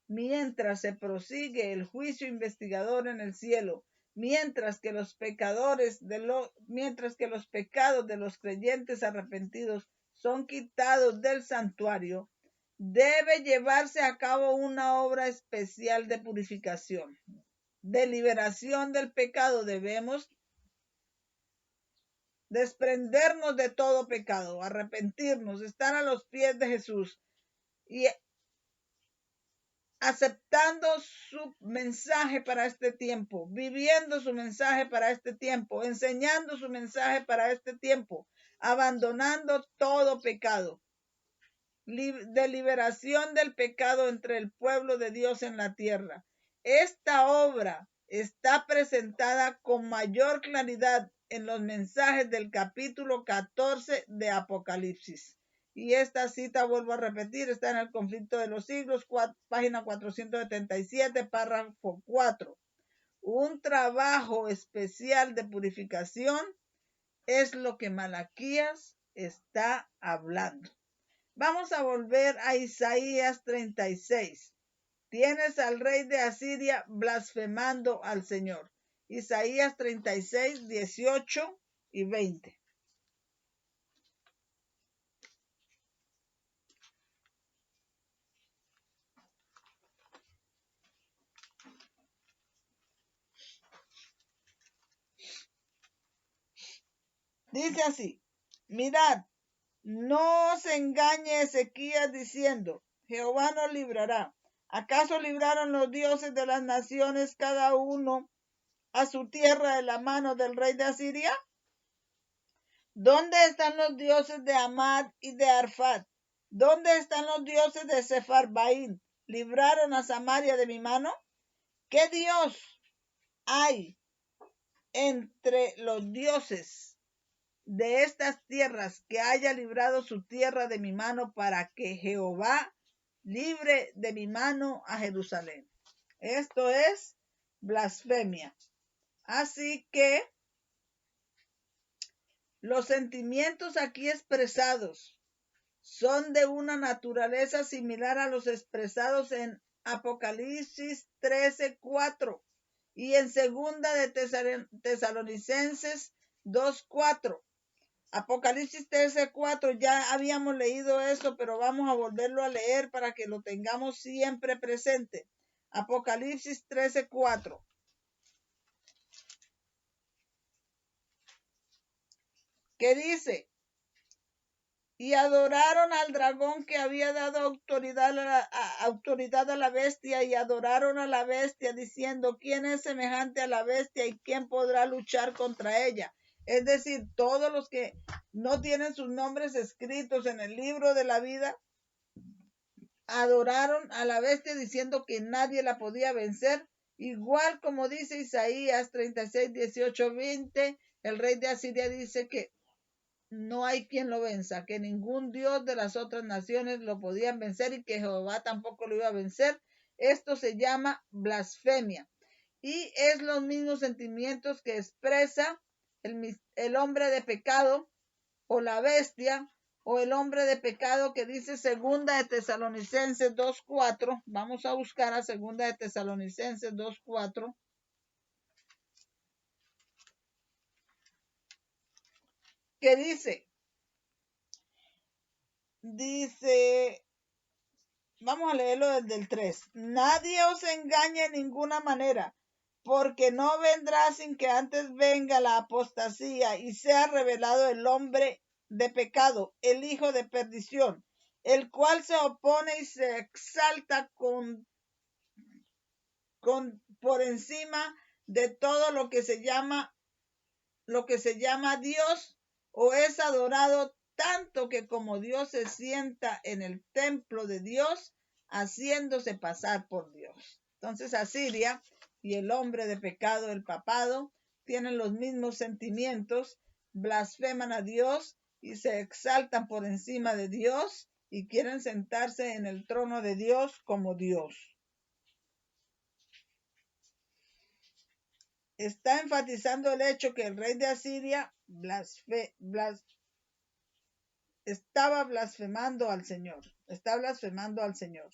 Mientras se prosigue el juicio investigador en el cielo, mientras que los pecados de los creyentes arrepentidos son quitados del santuario, debe llevarse a cabo una obra especial de purificación, de liberación del pecado. Debemos desprendernos de todo pecado, arrepentirnos, estar a los pies de Jesús y aceptando su mensaje para este tiempo, viviendo su mensaje para este tiempo, enseñando su mensaje para este tiempo, abandonando todo pecado, de liberación del pecado entre el pueblo de Dios en la tierra. Esta obra está presentada con mayor claridad en los mensajes del capítulo 14 de Apocalipsis. Y esta cita, vuelvo a repetir, está en el Conflicto de los Siglos, página 477, párrafo 4. Un trabajo especial de purificación es lo que Malaquías está hablando. Vamos a volver a Isaías 36. Tienes al rey de Asiria blasfemando al Señor. Isaías 36, 18 y 20. Dice así: mirad, no os engañe Ezequías diciendo, Jehová nos librará. ¿Acaso libraron los dioses de las naciones cada uno a su tierra de la mano del rey de Asiria? ¿Dónde están los dioses de Amad y de Arfad? ¿Dónde están los dioses de Sefarbaín? ¿Libraron a Samaria de mi mano? ¿Qué Dios hay entre los dioses de estas tierras que haya librado su tierra de mi mano para que Jehová libre de mi mano a Jerusalén? Esto es blasfemia. Así que los sentimientos aquí expresados son de una naturaleza similar a los expresados en Apocalipsis 13:4 y en segunda de Tesalonicenses 2:4. Apocalipsis 13:4, ya habíamos leído eso, pero vamos a volverlo a leer para que lo tengamos siempre presente. Apocalipsis 13:4. ¿Qué dice? Y adoraron al dragón que había dado autoridad a la bestia, y adoraron a la bestia diciendo, ¿quién es semejante a la bestia y quién podrá luchar contra ella? Es decir, todos los que no tienen sus nombres escritos en el libro de la vida, adoraron a la bestia diciendo que nadie la podía vencer, igual como dice Isaías 36, 18, 20, el rey de Asiria dice que no hay quien lo venza, que ningún dios de las otras naciones lo podían vencer y que Jehová tampoco lo iba a vencer. Esto se llama blasfemia y es los mismos sentimientos que expresa el hombre de pecado o la bestia o el hombre de pecado que dice segunda de Tesalonicenses 2:4. Vamos a buscar a segunda de Tesalonicenses 2:4. ¿Qué dice? Dice, vamos a leerlo desde el 3. Nadie os engañe en ninguna manera, porque no vendrá sin que antes venga la apostasía y sea revelado el hombre de pecado, el hijo de perdición, el cual se opone y se exalta por encima de todo lo que se llama Dios o es adorado, tanto que como Dios se sienta en el templo de Dios, haciéndose pasar por Dios. Entonces Asiria y el hombre de pecado, el papado, tienen los mismos sentimientos, blasfeman a Dios y se exaltan por encima de Dios y quieren sentarse en el trono de Dios como Dios. Está enfatizando el hecho que el rey de Asiria estaba blasfemando al Señor. Está blasfemando al Señor.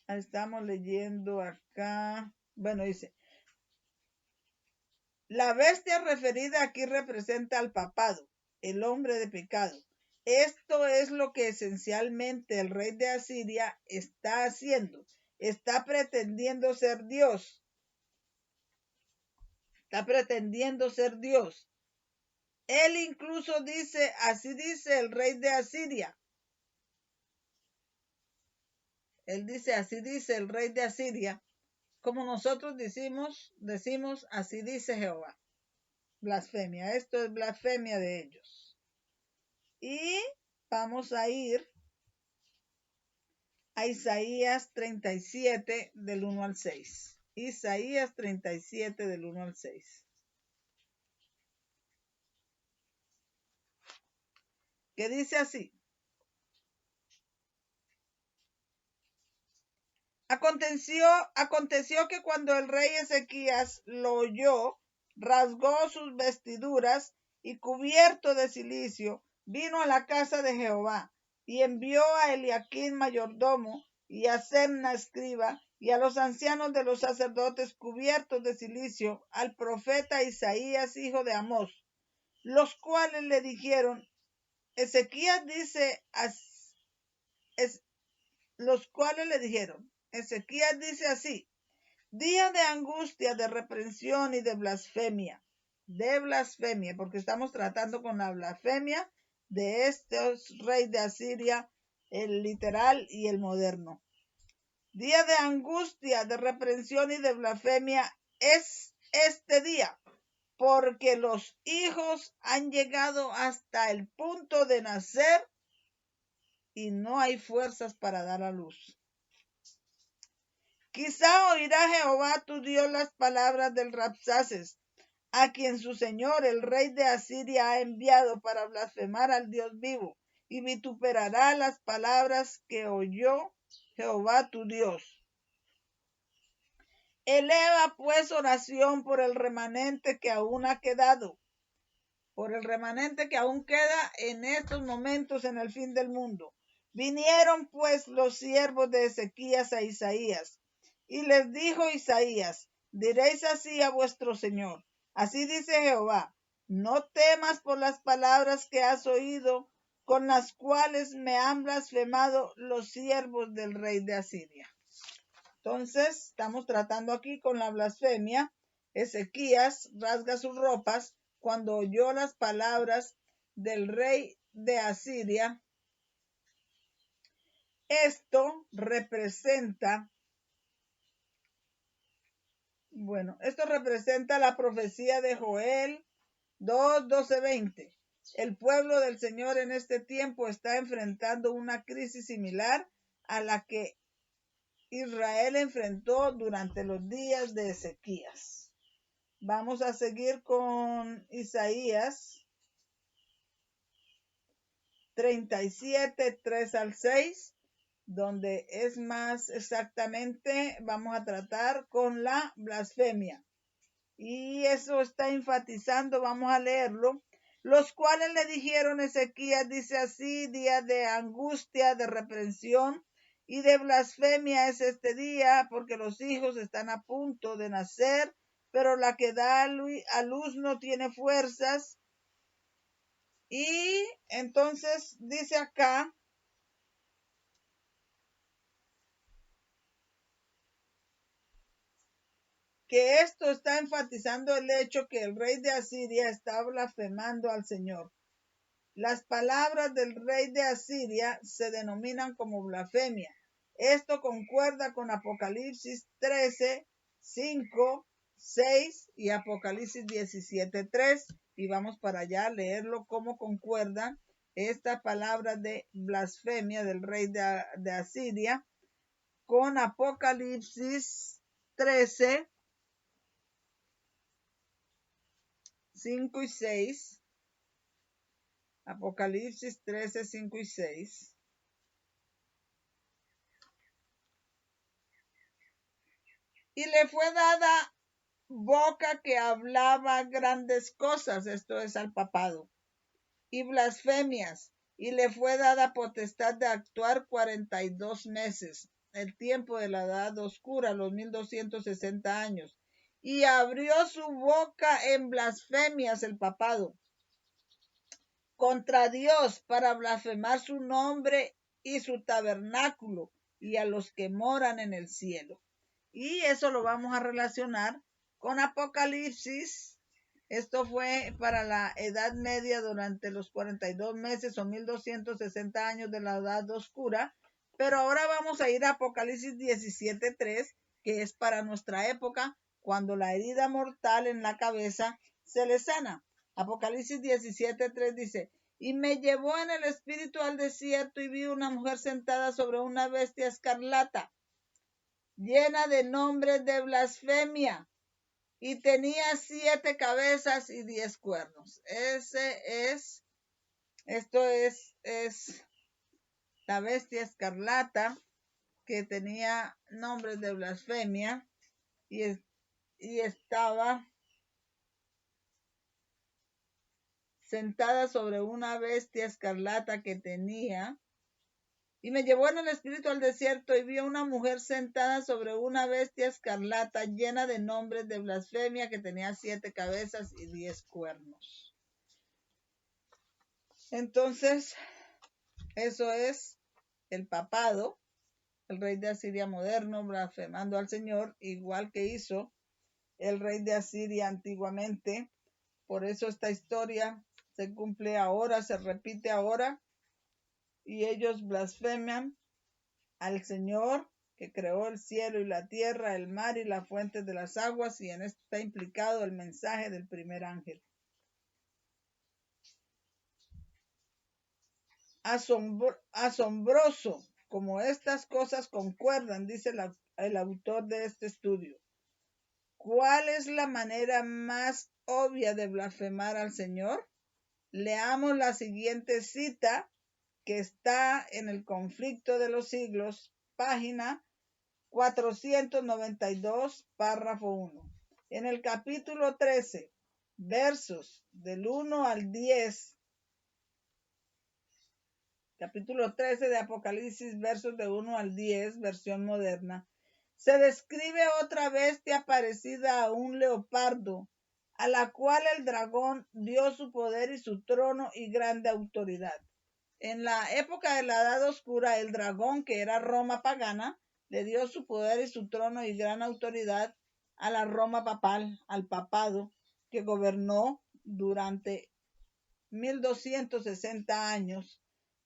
Estamos leyendo acá. Bueno, dice, la bestia referida aquí representa al papado, el hombre de pecado. Esto es lo que esencialmente el rey de Asiria está haciendo. Está pretendiendo ser Dios. Está pretendiendo ser Dios. Él incluso dice, así dice el rey de Asiria. Él dice, así dice el rey de Asiria, como nosotros decimos, así dice Jehová. Blasfemia, esto es blasfemia de ellos. Y vamos a ir a Isaías 37 del 1 al 6. Isaías 37 del 1 al 6. Que dice así: Aconteció que cuando el rey Ezequías lo oyó, rasgó sus vestiduras y cubierto de cilicio, vino a la casa de Jehová y envió a Eliaquim mayordomo y a Semna escriba y a los ancianos de los sacerdotes cubiertos de cilicio al profeta Isaías hijo de Amós, los cuales le dijeron, Ezequías dice, Ezequías dice así, día de angustia, de reprensión y de blasfemia, porque estamos tratando con la blasfemia de estos reyes de Asiria, el literal y el moderno. Día de angustia, de reprensión y de blasfemia es este día, porque los hijos han llegado hasta el punto de nacer y no hay fuerzas para dar a luz. Quizá oirá Jehová tu Dios las palabras del Rabsaces, a quien su señor, el rey de Asiria, ha enviado para blasfemar al Dios vivo, y vituperará las palabras que oyó Jehová tu Dios. Eleva pues oración por el remanente que aún ha quedado, por el remanente que aún queda en estos momentos en el fin del mundo. Vinieron pues los siervos de Ezequías a Isaías, y les dijo Isaías, diréis así a vuestro señor, así dice Jehová, no temas por las palabras que has oído, con las cuales me han blasfemado los siervos del rey de Asiria. Entonces, estamos tratando aquí con la blasfemia. Ezequías rasga sus ropas cuando oyó las palabras del rey de Asiria. Esto representa la profecía de Joel 2:12-20. El pueblo del Señor en este tiempo está enfrentando una crisis similar a la que Israel enfrentó durante los días de Ezequías. Vamos a seguir con Isaías 37, 3-6, donde es más exactamente, vamos a tratar con la blasfemia. Y eso está enfatizando, vamos a leerlo. Los cuales le dijeron, Ezequías dice así, día de angustia, de reprensión y de blasfemia es este día, porque los hijos están a punto de nacer, pero la que da a luz no tiene fuerzas. Y entonces dice acá, que esto está enfatizando el hecho que el rey de Asiria está blasfemando al Señor. Las palabras del rey de Asiria se denominan como blasfemia. Esto concuerda con Apocalipsis 13, 5, 6 y Apocalipsis 17, 3. Y vamos para allá a leerlo cómo concuerda esta palabra de blasfemia del rey de Asiria con Apocalipsis 13, 5 y 6. Apocalipsis 13, 5 y 6. Y le fue dada boca que hablaba grandes cosas, esto es al papado, y blasfemias, y le fue dada potestad de actuar 42 meses, el tiempo de la edad oscura, los 1260 años, y abrió su boca en blasfemias el papado contra Dios para blasfemar su nombre y su tabernáculo y a los que moran en el cielo. Y eso lo vamos a relacionar con Apocalipsis. Esto fue para la Edad Media durante los 42 meses o 1260 años de la Edad Oscura. Pero ahora vamos a ir a Apocalipsis 17:3, que es para nuestra época, cuando la herida mortal en la cabeza se le sana. Apocalipsis 17:3 dice, y me llevó en el espíritu al desierto y vi una mujer sentada sobre una bestia escarlata, llena de nombres de blasfemia, y tenía 7 cabezas y 10 cuernos. Esto es la bestia escarlata, que tenía nombres de blasfemia y estaba sentada sobre una bestia escarlata que tenía. Y me llevó en el espíritu al desierto y vi a una mujer sentada sobre una bestia escarlata llena de nombres de blasfemia que tenía 7 cabezas y 10 cuernos. Entonces, eso es el papado, el rey de Asiria moderno, blasfemando al Señor, igual que hizo el rey de Asiria antiguamente. Por eso esta historia se cumple ahora, se repite ahora, y ellos blasfeman al Señor que creó el cielo y la tierra, el mar y la fuente de las aguas, y en esto está implicado el mensaje del primer ángel. Asombroso como estas cosas concuerdan, dice el autor de este estudio. ¿Cuál es la manera más obvia de blasfemar al Señor? Leamos la siguiente cita que está en el Conflicto de los Siglos, página 492, párrafo 1. En el capítulo 13, versos del 1 al 10, capítulo 13 de Apocalipsis, versos de 1 al 10, versión moderna, se describe otra bestia parecida a un leopardo, a la cual el dragón dio su poder y su trono y grande autoridad. En la época de la Edad Oscura, el dragón, que era Roma pagana, le dio su poder y su trono y gran autoridad a la Roma papal, al papado, que gobernó durante 1260 años.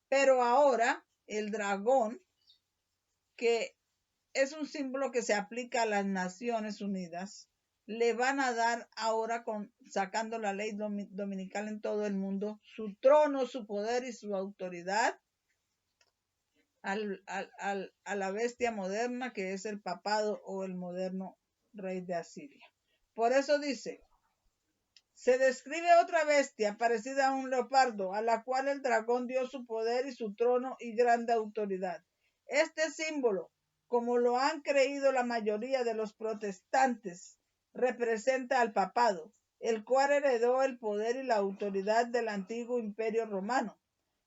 Pero ahora el dragón, que es un símbolo que se aplica a las Naciones Unidas, le van a dar ahora, sacando la ley dominical en todo el mundo, su trono, su poder y su autoridad a la bestia moderna, que es el papado o el moderno rey de Asiria. Por eso dice, se describe otra bestia parecida a un leopardo, a la cual el dragón dio su poder y su trono y grande autoridad. Este símbolo, como lo han creído la mayoría de los protestantes, representa al papado, el cual heredó el poder y la autoridad del antiguo imperio romano.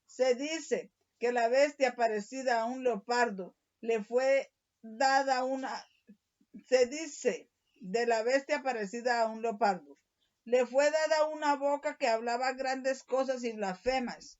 Se dice que la bestia parecida a un leopardo le fue dada se dice de la bestia parecida a un leopardo, le fue dada una boca que hablaba grandes cosas y blasfemias,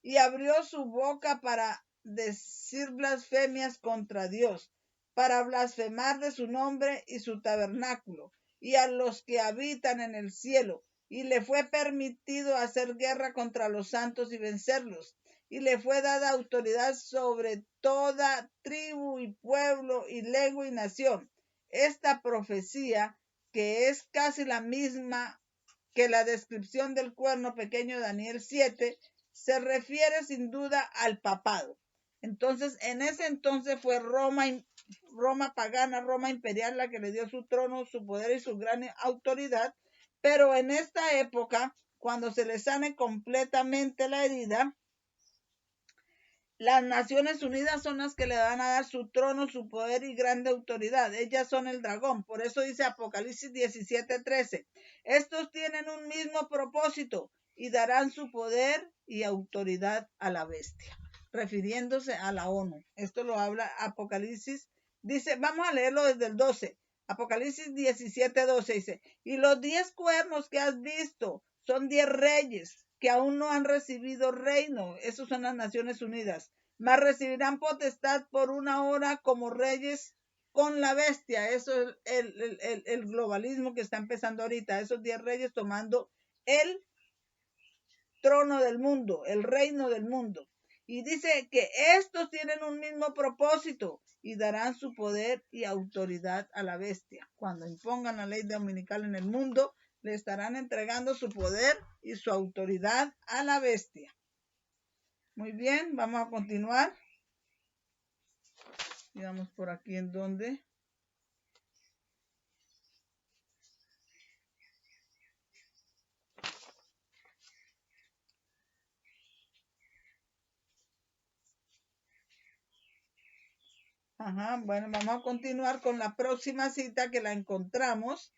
y abrió su boca para decir blasfemias contra Dios, para blasfemar de su nombre y su tabernáculo, y a los que habitan en el cielo, y le fue permitido hacer guerra contra los santos y vencerlos, y le fue dada autoridad sobre toda tribu y pueblo y lengua y nación. Esta profecía, que es casi la misma que la descripción del cuerno pequeño de Daniel 7, se refiere sin duda al papado. Entonces, en ese entonces fue Roma pagana, Roma imperial, la que le dio su trono, su poder y su gran autoridad, pero en esta época, cuando se le sane completamente la herida, las Naciones Unidas son las que le van a dar su trono, su poder y grande autoridad. Ellas son el dragón. Por eso dice Apocalipsis 17:13. Estos tienen un mismo propósito y darán su poder y autoridad a la bestia, refiriéndose a la ONU. Esto lo habla Apocalipsis. Dice, vamos a leerlo desde el 12. Apocalipsis 17:12 dice, y los 10 cuernos que has visto son 10 reyes que aún no han recibido reino. Esos son las Naciones Unidas. Mas recibirán potestad por una hora como reyes con la bestia. Eso es el globalismo que está empezando ahorita. Esos 10 reyes tomando el trono del mundo, el reino del mundo. Y dice que estos tienen un mismo propósito y darán su poder y autoridad a la bestia. Cuando impongan la ley dominical en el mundo, le estarán entregando su poder y su autoridad a la bestia. Muy bien, vamos a continuar. Digamos por aquí en donde. Bueno, vamos a continuar con la próxima cita que la encontramos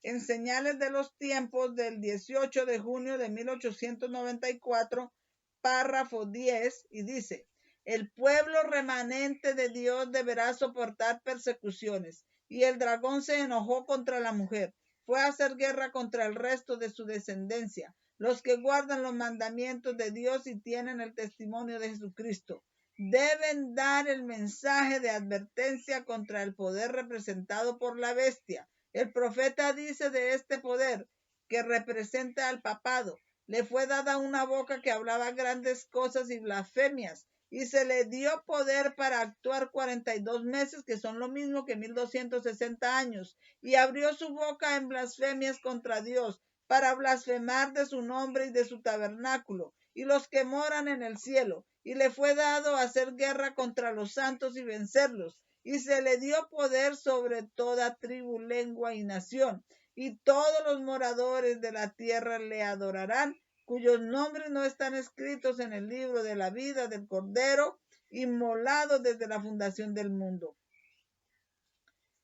en Señales de los Tiempos del 18 de junio de 1894, párrafo 10, y dice: el pueblo remanente de Dios deberá soportar persecuciones, y el dragón se enojó contra la mujer. Fue a hacer guerra contra el resto de su descendencia, los que guardan los mandamientos de Dios y tienen el testimonio de Jesucristo. Deben dar el mensaje de advertencia contra el poder representado por la bestia. El profeta dice de este poder, que representa al papado: le fue dada una boca que hablaba grandes cosas y blasfemias, y se le dio poder para actuar 42 meses, que son lo mismo que 1260 años, y abrió su boca en blasfemias contra Dios, para blasfemar de su nombre y de su tabernáculo, y los que moran en el cielo, y le fue dado hacer guerra contra los santos y vencerlos, y se le dio poder sobre toda tribu, lengua y nación, y todos los moradores de la tierra le adorarán, cuyos nombres no están escritos en el libro de la vida del Cordero, inmolado desde la fundación del mundo.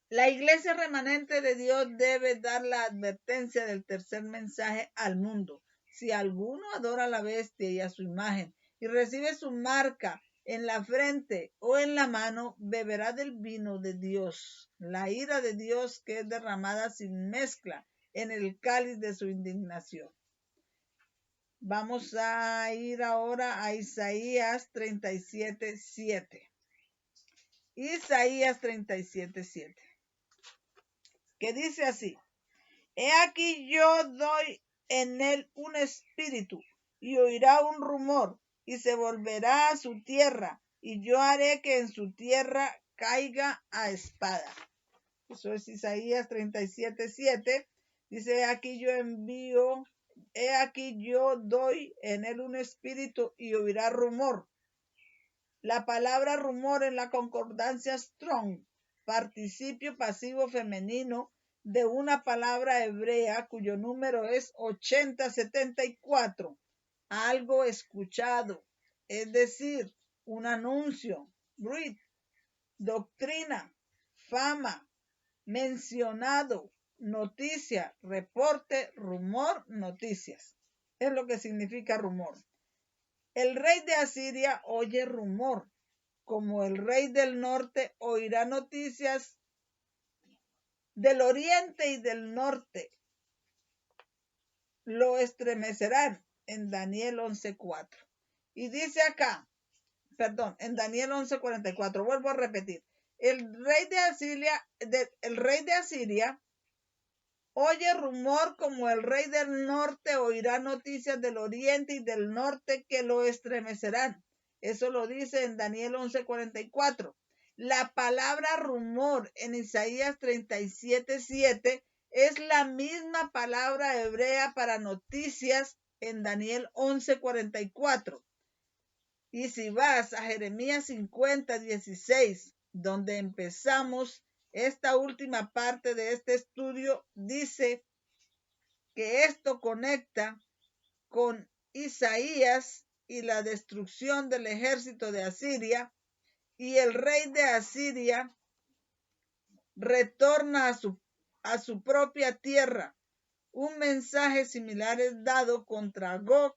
La iglesia remanente de Dios debe dar la advertencia del tercer mensaje al mundo. Si alguno adora a la bestia y a su imagen y recibe su marca en la frente o en la mano, beberá del vino de Dios, la ira de Dios que es derramada sin mezcla en el cáliz de su indignación. Vamos a ir ahora a Isaías 37:7. Isaías 37:7. Que dice así: he aquí yo doy en él un espíritu, y oirá un rumor, y se volverá a su tierra, y yo haré que en su tierra caiga a espada. Eso es Isaías 37:7. Dice: he aquí yo doy en él un espíritu, y oirá rumor. La palabra rumor en la concordancia Strong, participio pasivo femenino de una palabra hebrea cuyo número es 8074, algo escuchado, es decir, un anuncio, read, doctrina, fama, mencionado, noticia, reporte, rumor, noticias. Es lo que significa rumor. El rey de Asiria oye rumor, como el rey del norte oirá noticias del oriente y del norte. Lo estremecerán, en Daniel 11:4. Y dice acá, en Daniel 11:44, vuelvo a repetir: el rey de Asiria oye rumor, como el rey del norte oirá noticias del oriente y del norte que lo estremecerán. Eso lo dice en Daniel 11:44. La palabra rumor en Isaías 37:7 es la misma palabra hebrea para noticias en Daniel 11:44. Y si vas a Jeremías 50:16, donde empezamos esta última parte de este estudio, dice que esto conecta con Isaías y la destrucción del ejército de Asiria, y el rey de Asiria retorna a su propia tierra. Un mensaje similar es dado contra Gog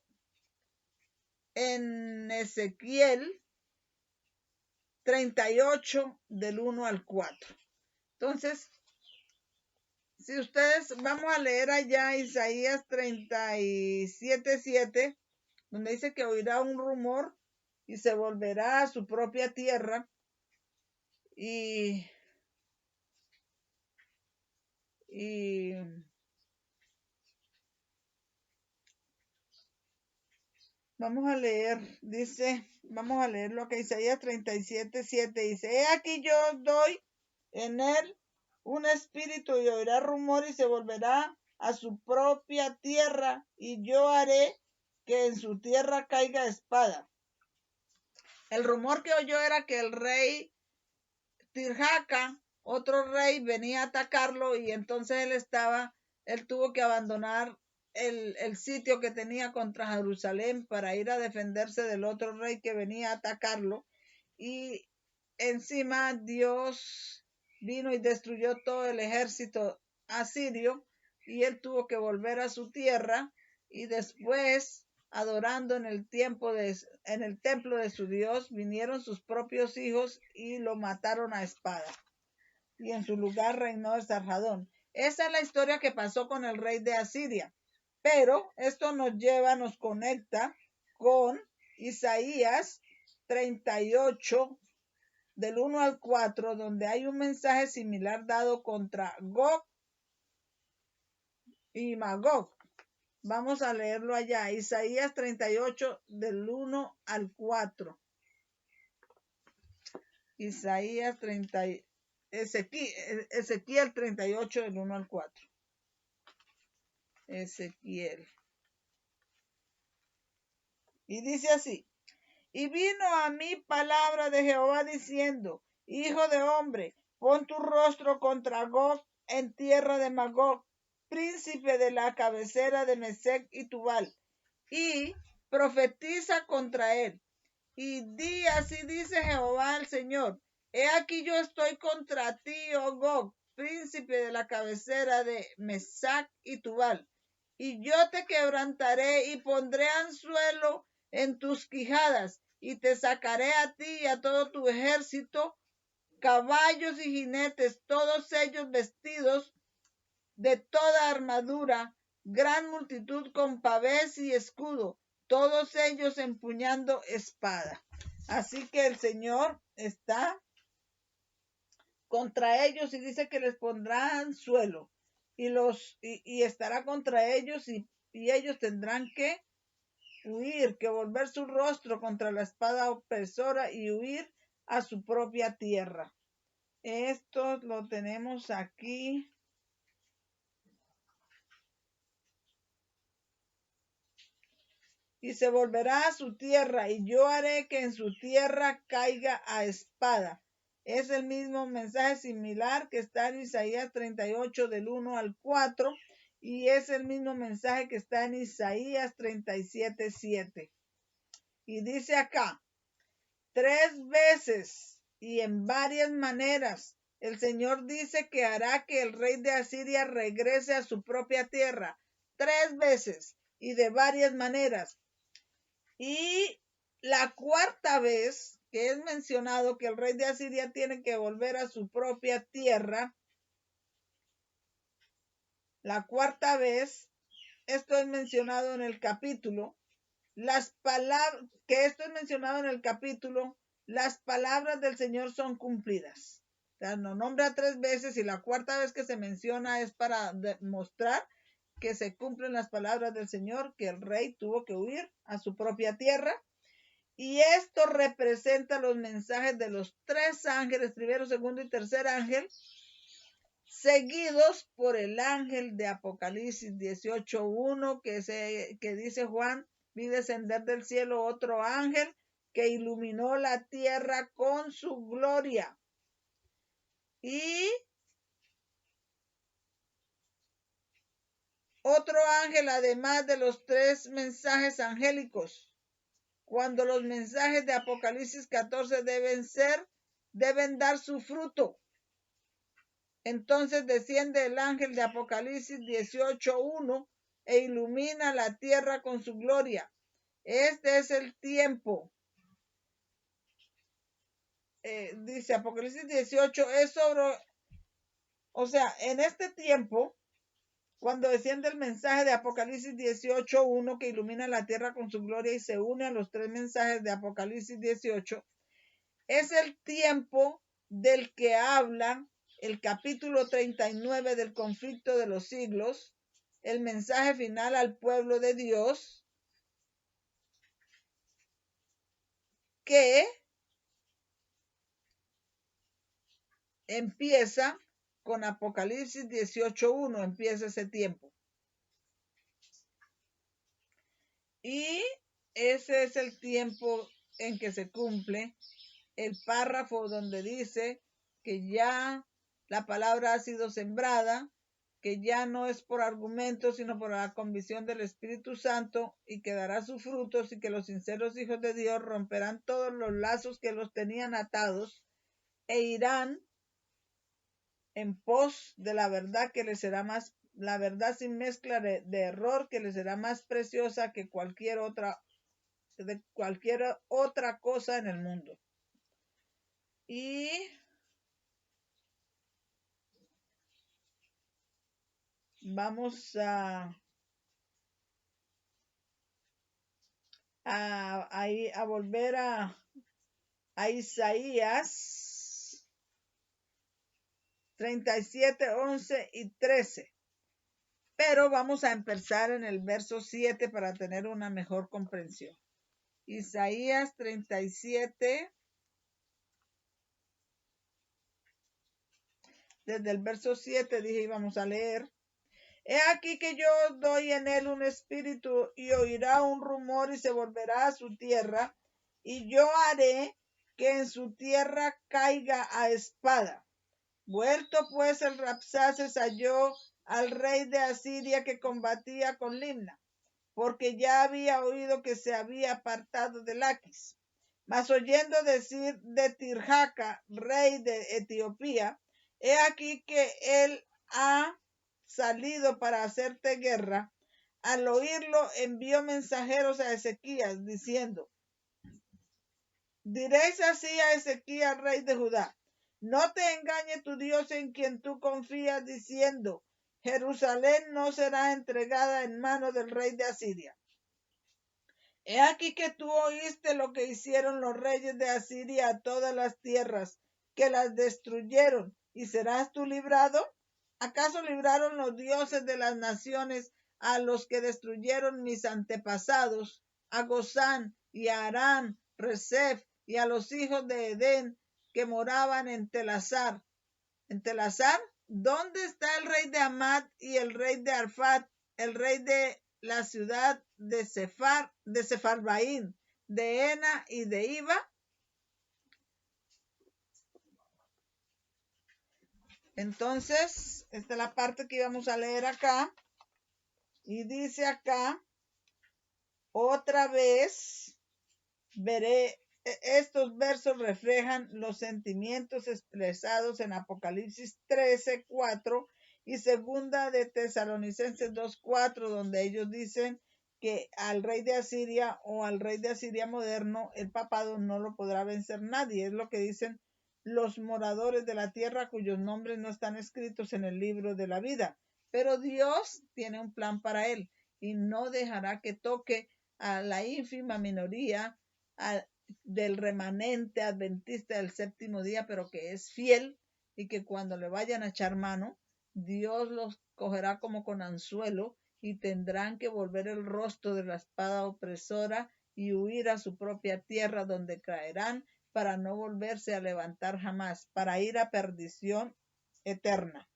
en Ezequiel 38 del 1 al 4. Entonces, si ustedes, vamos a leer allá Isaías 37:7, donde dice que oirá un rumor y se volverá a su propia tierra. Y vamos a leer, vamos a leer lo que Isaías 37:7 dice: he aquí yo doy en él un espíritu, y oirá rumor y se volverá a su propia tierra, y yo haré que en su tierra caiga espada. El rumor que oyó era que el rey Tirhaka, otro rey, venía a atacarlo, y entonces él tuvo que abandonar el sitio que tenía contra Jerusalén para ir a defenderse del otro rey que venía a atacarlo. Y encima Dios vino y destruyó todo el ejército asirio y él tuvo que volver a su tierra y después, adorando en el templo de su Dios, vinieron sus propios hijos y lo mataron a espada. Y en su lugar reinó Esarhadón. Esa es la historia que pasó con el rey de Asiria. Pero esto nos conecta con Isaías 38, del 1 al 4, donde hay un mensaje similar dado contra Gog y Magog. Vamos a leerlo allá. Isaías 38, del 1 al 4. Isaías 30, Ezequiel 38, del 1 al 4. Ezequiel. Y dice así: y vino a mí palabra de Jehová diciendo: hijo de hombre, pon tu rostro contra Gog en tierra de Magog, príncipe de la cabecera de Mesec y Tubal, y profetiza contra él. Y di: así dice Jehová el Señor: he aquí yo estoy contra ti, oh Gog, príncipe de la cabecera de Mesec y Tubal, y yo te quebrantaré y pondré anzuelo en tus quijadas, y te sacaré a ti y a todo tu ejército, caballos y jinetes, todos ellos vestidos de toda armadura, gran multitud con pavés y escudo, todos ellos empuñando espada. Así que el Señor está contra ellos y dice que les pondrá anzuelo y estará contra ellos y ellos tendrán que huir, que volver su rostro contra la espada opresora y huir a su propia tierra. Esto lo tenemos aquí. Y se volverá a su tierra, y yo haré que en su tierra caiga a espada. Es el mismo mensaje similar que está en Isaías 38, del 1 al 4, y es el mismo mensaje que está en Isaías 37, 7. Y dice acá: 3 veces y en varias maneras el Señor dice que hará que el rey de Asiria regrese a su propia tierra. 3 veces y de varias maneras. Y la cuarta vez que es mencionado que el rey de Asiria tiene que volver a su propia tierra, la cuarta vez, esto es mencionado en el capítulo, las palabras del Señor son cumplidas. O sea, nos nombra 3 veces y la cuarta vez que se menciona es para demostrar que se cumplen las palabras del Señor, que el rey tuvo que huir a su propia tierra. Y esto representa los mensajes de los 3 ángeles, primero, segundo y tercer ángel, seguidos por el ángel de Apocalipsis 18:1, que dice Juan: vi descender del cielo otro ángel que iluminó la tierra con su gloria. Y otro ángel, además de los 3 mensajes angélicos. Cuando los mensajes de Apocalipsis 14 deben dar su fruto. Entonces desciende el ángel de Apocalipsis 18:1 e ilumina la tierra con su gloria. Este es el tiempo. Dice Apocalipsis 18, en este tiempo, cuando desciende el mensaje de Apocalipsis 18:1 que ilumina la tierra con su gloria y se une a los 3 mensajes de Apocalipsis 18, es el tiempo del que habla el capítulo 39 del conflicto de los siglos, el mensaje final al pueblo de Dios, que empieza con Apocalipsis 18:1, empieza ese tiempo. Y ese es el tiempo en que se cumple el párrafo donde dice que ya la palabra ha sido sembrada, que ya no es por argumento, sino por la convicción del Espíritu Santo, y que dará sus frutos, y que los sinceros hijos de Dios romperán todos los lazos que los tenían atados, e irán en pos de la verdad que les será más, la verdad sin mezcla de error que les será más preciosa que de cualquier otra cosa en el mundo. Y vamos a volver a Isaías 37, 11 y 13. Pero vamos a empezar en el verso 7 para tener una mejor comprensión. Isaías 37, desde el verso 7 dije íbamos a leer. He aquí que yo doy en él un espíritu y oirá un rumor y se volverá a su tierra, y yo haré que en su tierra caiga a espada. Vuelto pues el Rabsaces halló al rey de Asiria que combatía con Limna, porque ya había oído que se había apartado de Laquis. Mas oyendo decir de Tirhaka, rey de Etiopía, he aquí que él ha salido para hacerte guerra. Al oírlo envió mensajeros a Ezequías diciendo: diréis así a Ezequías, rey de Judá: no te engañe tu Dios en quien tú confías, diciendo: Jerusalén no será entregada en mano del rey de Asiria. He aquí que tú oíste lo que hicieron los reyes de Asiria a todas las tierras, que las destruyeron, y serás tú librado. ¿Acaso libraron los dioses de las naciones a los que destruyeron mis antepasados, a Gozán y a Harán, Resef y a los hijos de Edén que moraban en Telasar? ¿En Telasar? ¿Dónde está el rey de Amad y el rey de Arfat, el rey de la ciudad de Sefarbaín, de Ena y de Iba? Entonces, esta es la parte que íbamos a leer acá. Y dice acá, otra vez, estos versos reflejan los sentimientos expresados en Apocalipsis 13, 4 y segunda de Tesalonicenses 2, 4, donde ellos dicen que al rey de Asiria o al rey de Asiria moderno, el papado no lo podrá vencer nadie. Es lo que dicen los moradores de la tierra cuyos nombres no están escritos en el libro de la vida. Pero Dios tiene un plan para él y no dejará que toque a la ínfima minoría del remanente adventista del séptimo día, pero que es fiel y que cuando le vayan a echar mano, Dios los cogerá como con anzuelo y tendrán que volver el rostro de la espada opresora y huir a su propia tierra, donde caerán para no volverse a levantar jamás, para ir a perdición eterna.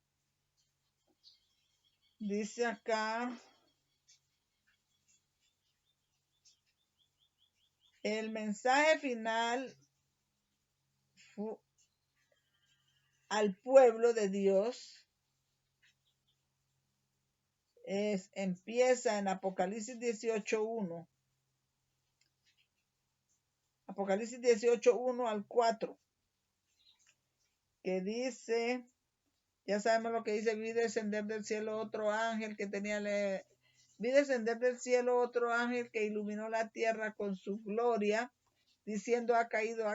Dice acá el mensaje final al pueblo de Dios empieza en Apocalipsis 18:1. Apocalipsis 18:1 al 4, que dice, ya sabemos lo que dice: vi descender del cielo otro ángel vi descender del cielo otro ángel que iluminó la tierra con su gloria, diciendo: ha caído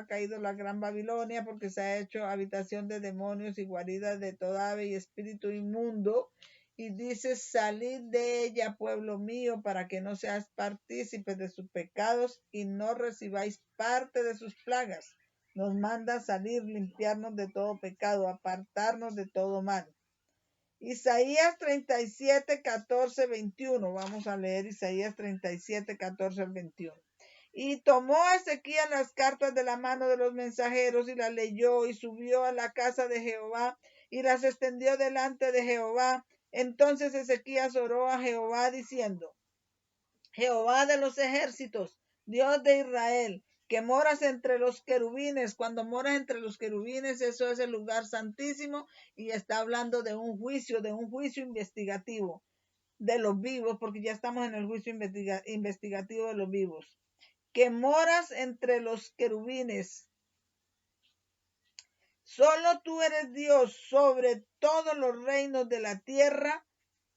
la gran Babilonia, porque se ha hecho habitación de demonios y guarida de toda ave y espíritu inmundo. Y dice: salid de ella, pueblo mío, para que no seáis partícipes de sus pecados y no recibáis parte de sus plagas. Nos manda salir, limpiarnos de todo pecado, apartarnos de todo mal. Isaías 37, 14, 21. Vamos a leer Isaías 37, 14 al 21. Y tomó a Ezequías las cartas de la mano de los mensajeros y las leyó, y subió a la casa de Jehová y las extendió delante de Jehová. Entonces Ezequías oró a Jehová diciendo: Jehová de los ejércitos, Dios de Israel, que moras entre los querubines. Cuando moras entre los querubines, eso es el lugar santísimo, y está hablando de un juicio investigativo de los vivos, porque ya estamos en el juicio investigativo de los vivos. Que moras entre los querubines, Solo tú eres Dios sobre todos los reinos de la tierra.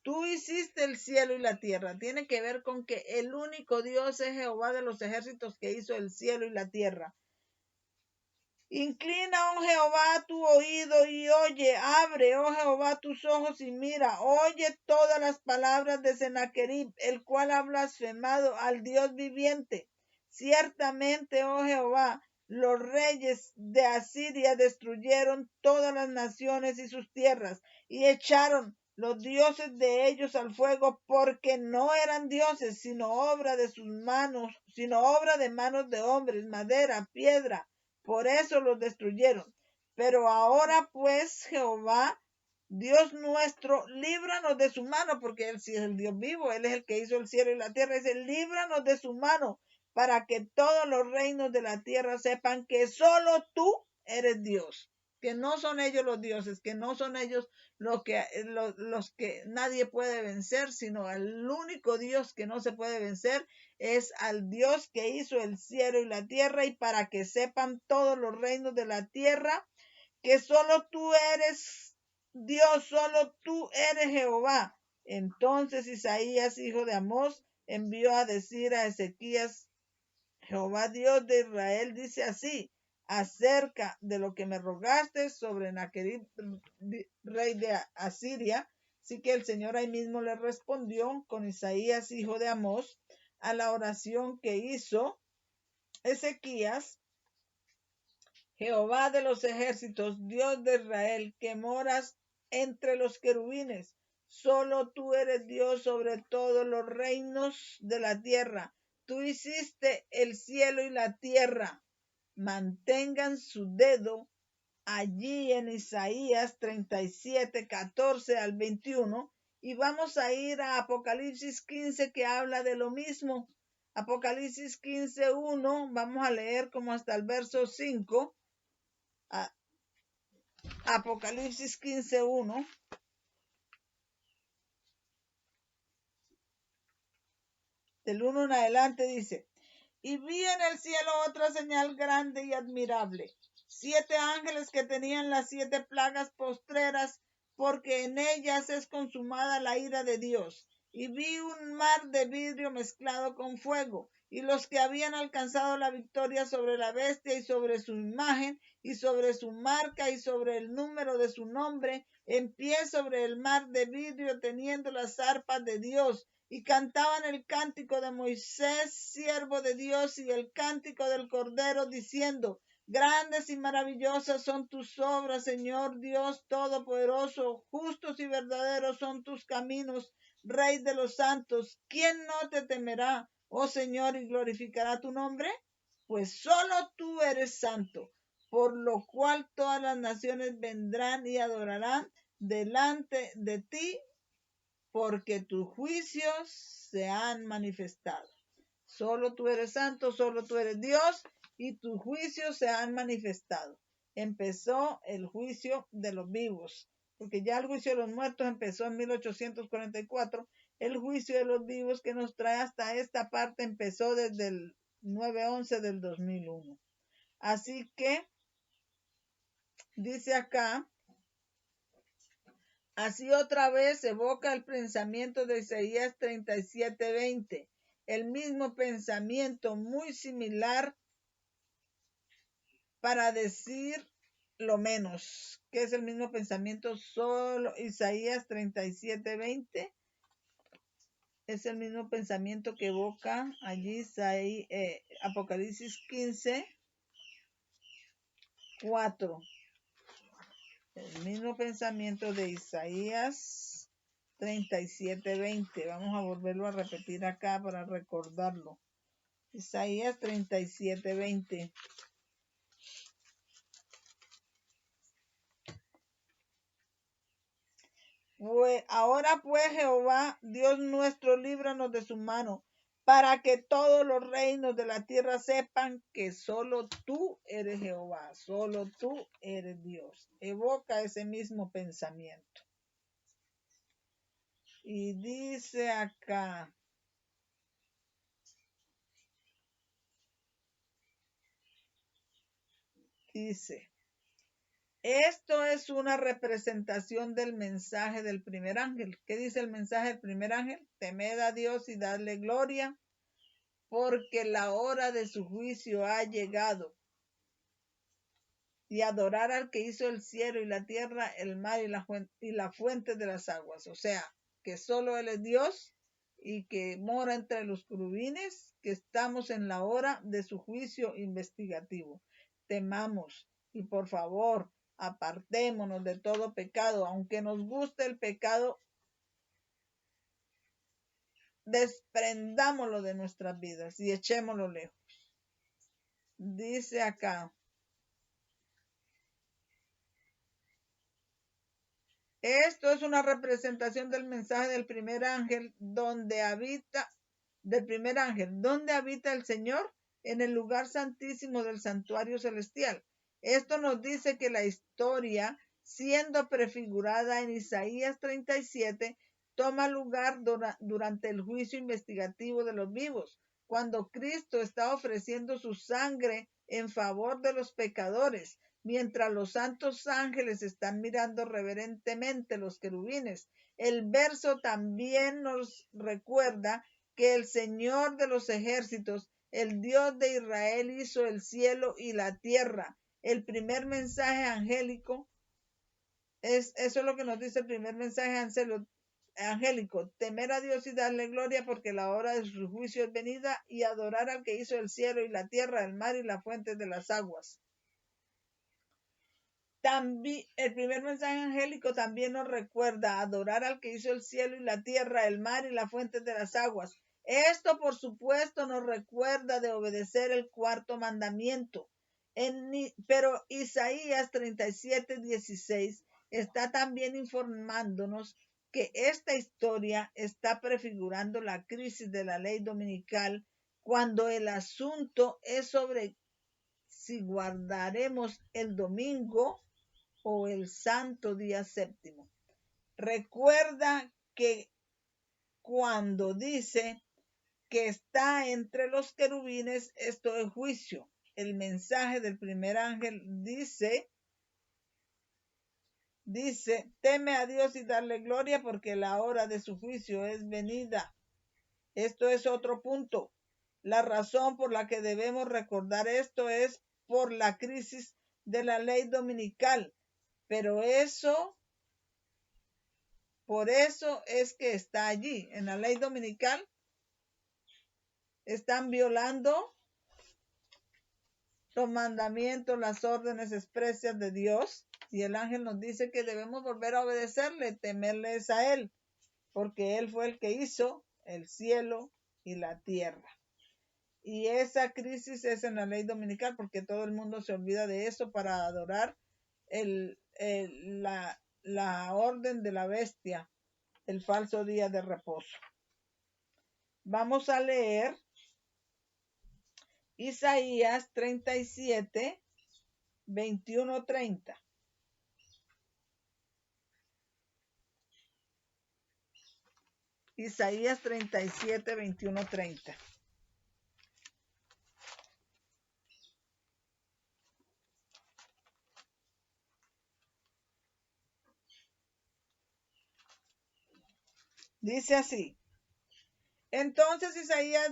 Tú hiciste el cielo y la tierra. Tiene que ver con que el único Dios es Jehová de los ejércitos que hizo el cielo y la tierra. Inclina, oh Jehová, tu oído y oye. Abre, oh Jehová, tus ojos y mira. Oye todas las palabras de Sennacherib, el cual ha blasfemado al Dios viviente. Ciertamente, oh Jehová, los reyes de Asiria destruyeron todas las naciones y sus tierras, y echaron los dioses de ellos al fuego, porque no eran dioses, sino obra de sus manos, sino obra de manos de hombres, madera, piedra. Por eso los destruyeron. Pero ahora pues, Jehová, Dios nuestro, líbranos de su mano, porque Él sí es el Dios vivo, Él es el que hizo el cielo y la tierra. Dice, líbranos de su mano, para que todos los reinos de la tierra sepan que solo tú eres Dios, que no son ellos los dioses, que no son ellos los que nadie puede vencer, sino el único Dios que no se puede vencer es al Dios que hizo el cielo y la tierra, y para que sepan todos los reinos de la tierra que solo tú eres Dios, solo tú eres Jehová. Entonces Isaías, hijo de Amós, envió a decir a Ezequías, Jehová Dios de Israel dice así, acerca de lo que me rogaste sobre Sennacherib, rey de Asiria. Así que el Señor ahí mismo le respondió con Isaías, hijo de Amós, a la oración que hizo Ezequías. Jehová de los ejércitos, Dios de Israel, que moras entre los querubines, solo tú eres Dios sobre todos los reinos de la tierra. Tú hiciste el cielo y la tierra. Mantengan su dedo allí en Isaías 37, 14 al 21. Y vamos a ir a Apocalipsis 15, que habla de lo mismo. Apocalipsis 15, 1, vamos a leer como hasta el verso 5. Apocalipsis 15, 1. Del 1 en adelante dice, y vi en el cielo otra señal grande y admirable, 7 ángeles que tenían las 7 plagas postreras, porque en ellas es consumada la ira de Dios. Y vi un mar de vidrio mezclado con fuego, y los que habían alcanzado la victoria sobre la bestia y sobre su imagen y sobre su marca y sobre el número de su nombre, en pie sobre el mar de vidrio, teniendo las arpas de Dios, y cantaban el cántico de Moisés, siervo de Dios, y el cántico del Cordero, diciendo, grandes y maravillosas son tus obras, Señor Dios Todopoderoso, justos y verdaderos son tus caminos, Rey de los santos. ¿Quién no te temerá, oh Señor, y glorificará tu nombre? Pues solo tú eres santo, por lo cual todas las naciones vendrán y adorarán delante de ti, porque tus juicios se han manifestado. Solo tú eres santo, solo tú eres Dios, y tus juicios se han manifestado. Empezó el juicio de los vivos, porque ya el juicio de los muertos empezó en 1844. El juicio de los vivos que nos trae hasta esta parte empezó desde el 9/11 del 2001. Así que dice acá, así otra vez evoca el pensamiento de Isaías 37:20, el mismo pensamiento muy similar para decir lo menos, que es el mismo pensamiento, solo Isaías 37:20 es el mismo pensamiento que evoca allí Apocalipsis 15:4. El mismo pensamiento de Isaías 37:20. Vamos a volverlo a repetir acá para recordarlo. Isaías 37:20. Ahora pues, Jehová, Dios nuestro, líbranos de su mano, para que todos los reinos de la tierra sepan que solo tú eres Jehová, solo tú eres Dios. Evoca ese mismo pensamiento. Y dice acá, dice, Esto es una representación del mensaje del primer ángel. ¿Qué dice el mensaje del primer ángel? Temed a Dios y dadle gloria, porque la hora de su juicio ha llegado. Y adorar al que hizo el cielo y la tierra, el mar y la fuente de las aguas. O sea, que solo Él es Dios y que mora entre los querubines, que estamos en la hora de su juicio investigativo. Temamos y por favor, apartémonos de todo pecado. Aunque nos guste el pecado, desprendámoslo de nuestras vidas y echémoslo lejos. Dice acá: esto es una representación del mensaje del primer ángel donde habita el Señor en el lugar santísimo del santuario celestial. Esto nos dice que la historia, siendo prefigurada en Isaías 37, toma lugar durante el juicio investigativo de los vivos, cuando Cristo está ofreciendo su sangre en favor de los pecadores, mientras los santos ángeles están mirando reverentemente los querubines. El verso también nos recuerda que el Señor de los ejércitos, el Dios de Israel, hizo el cielo y la tierra. El primer mensaje angélico, eso es lo que nos dice el primer mensaje angélico: temer a Dios y darle gloria, porque la hora de su juicio es venida, y adorar al que hizo el cielo y la tierra, el mar y la fuente de las aguas. También, el primer mensaje angélico también nos recuerda adorar al que hizo el cielo y la tierra, el mar y la fuente de las aguas. Esto, por supuesto, nos recuerda de obedecer el cuarto mandamiento. Pero Isaías 37:16 está también informándonos que esta historia está prefigurando la crisis de la ley dominical, cuando el asunto es sobre si guardaremos el domingo o el santo día séptimo. Recuerda que cuando dice que está entre los querubines, esto es juicio. El mensaje del primer ángel dice, teme a Dios y darle gloria, porque la hora de su juicio es venida. Esto es otro punto. La razón por la que debemos recordar esto es por la crisis de la ley dominical. Pero por eso es que está allí. En la ley dominical están violando los mandamientos, las órdenes expresas de Dios. Y el ángel nos dice que debemos volver a obedecerle, temerles a Él, porque Él fue el que hizo el cielo y la tierra. Y esa crisis es en la ley dominical, porque todo el mundo se olvida de eso para adorar la orden de la bestia, el falso día de reposo. Vamos a leer Isaías 37, 21-30. Isaías 37, 21-30. Dice así: Entonces Isaías,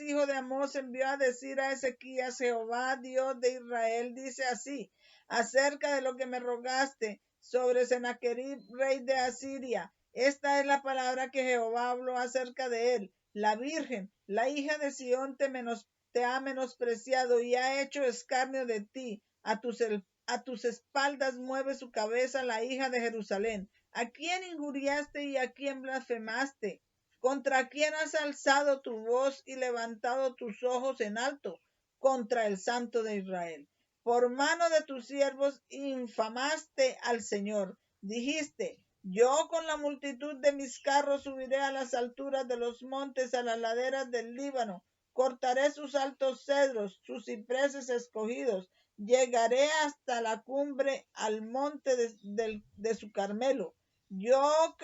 hijo de Amós, envió a decir a Ezequías: Jehová, Dios de Israel, dice así acerca de lo que me rogaste sobre Sennacherib, rey de Asiria. Esta es la palabra que Jehová habló acerca de él. La Virgen, la hija de Sión, te ha menospreciado y ha hecho escarnio de ti. A tus espaldas mueve su cabeza la hija de Jerusalén. ¿A quién injuriaste y a quién blasfemaste? ¿Contra quién has alzado tu voz y levantado tus ojos en alto? Contra el Santo de Israel. Por mano de tus siervos infamaste al Señor. Dijiste: yo con la multitud de mis carros subiré a las alturas de los montes, a las laderas del Líbano. Cortaré sus altos cedros, sus cipreses escogidos. Llegaré hasta la cumbre, al monte de su Carmelo. Yo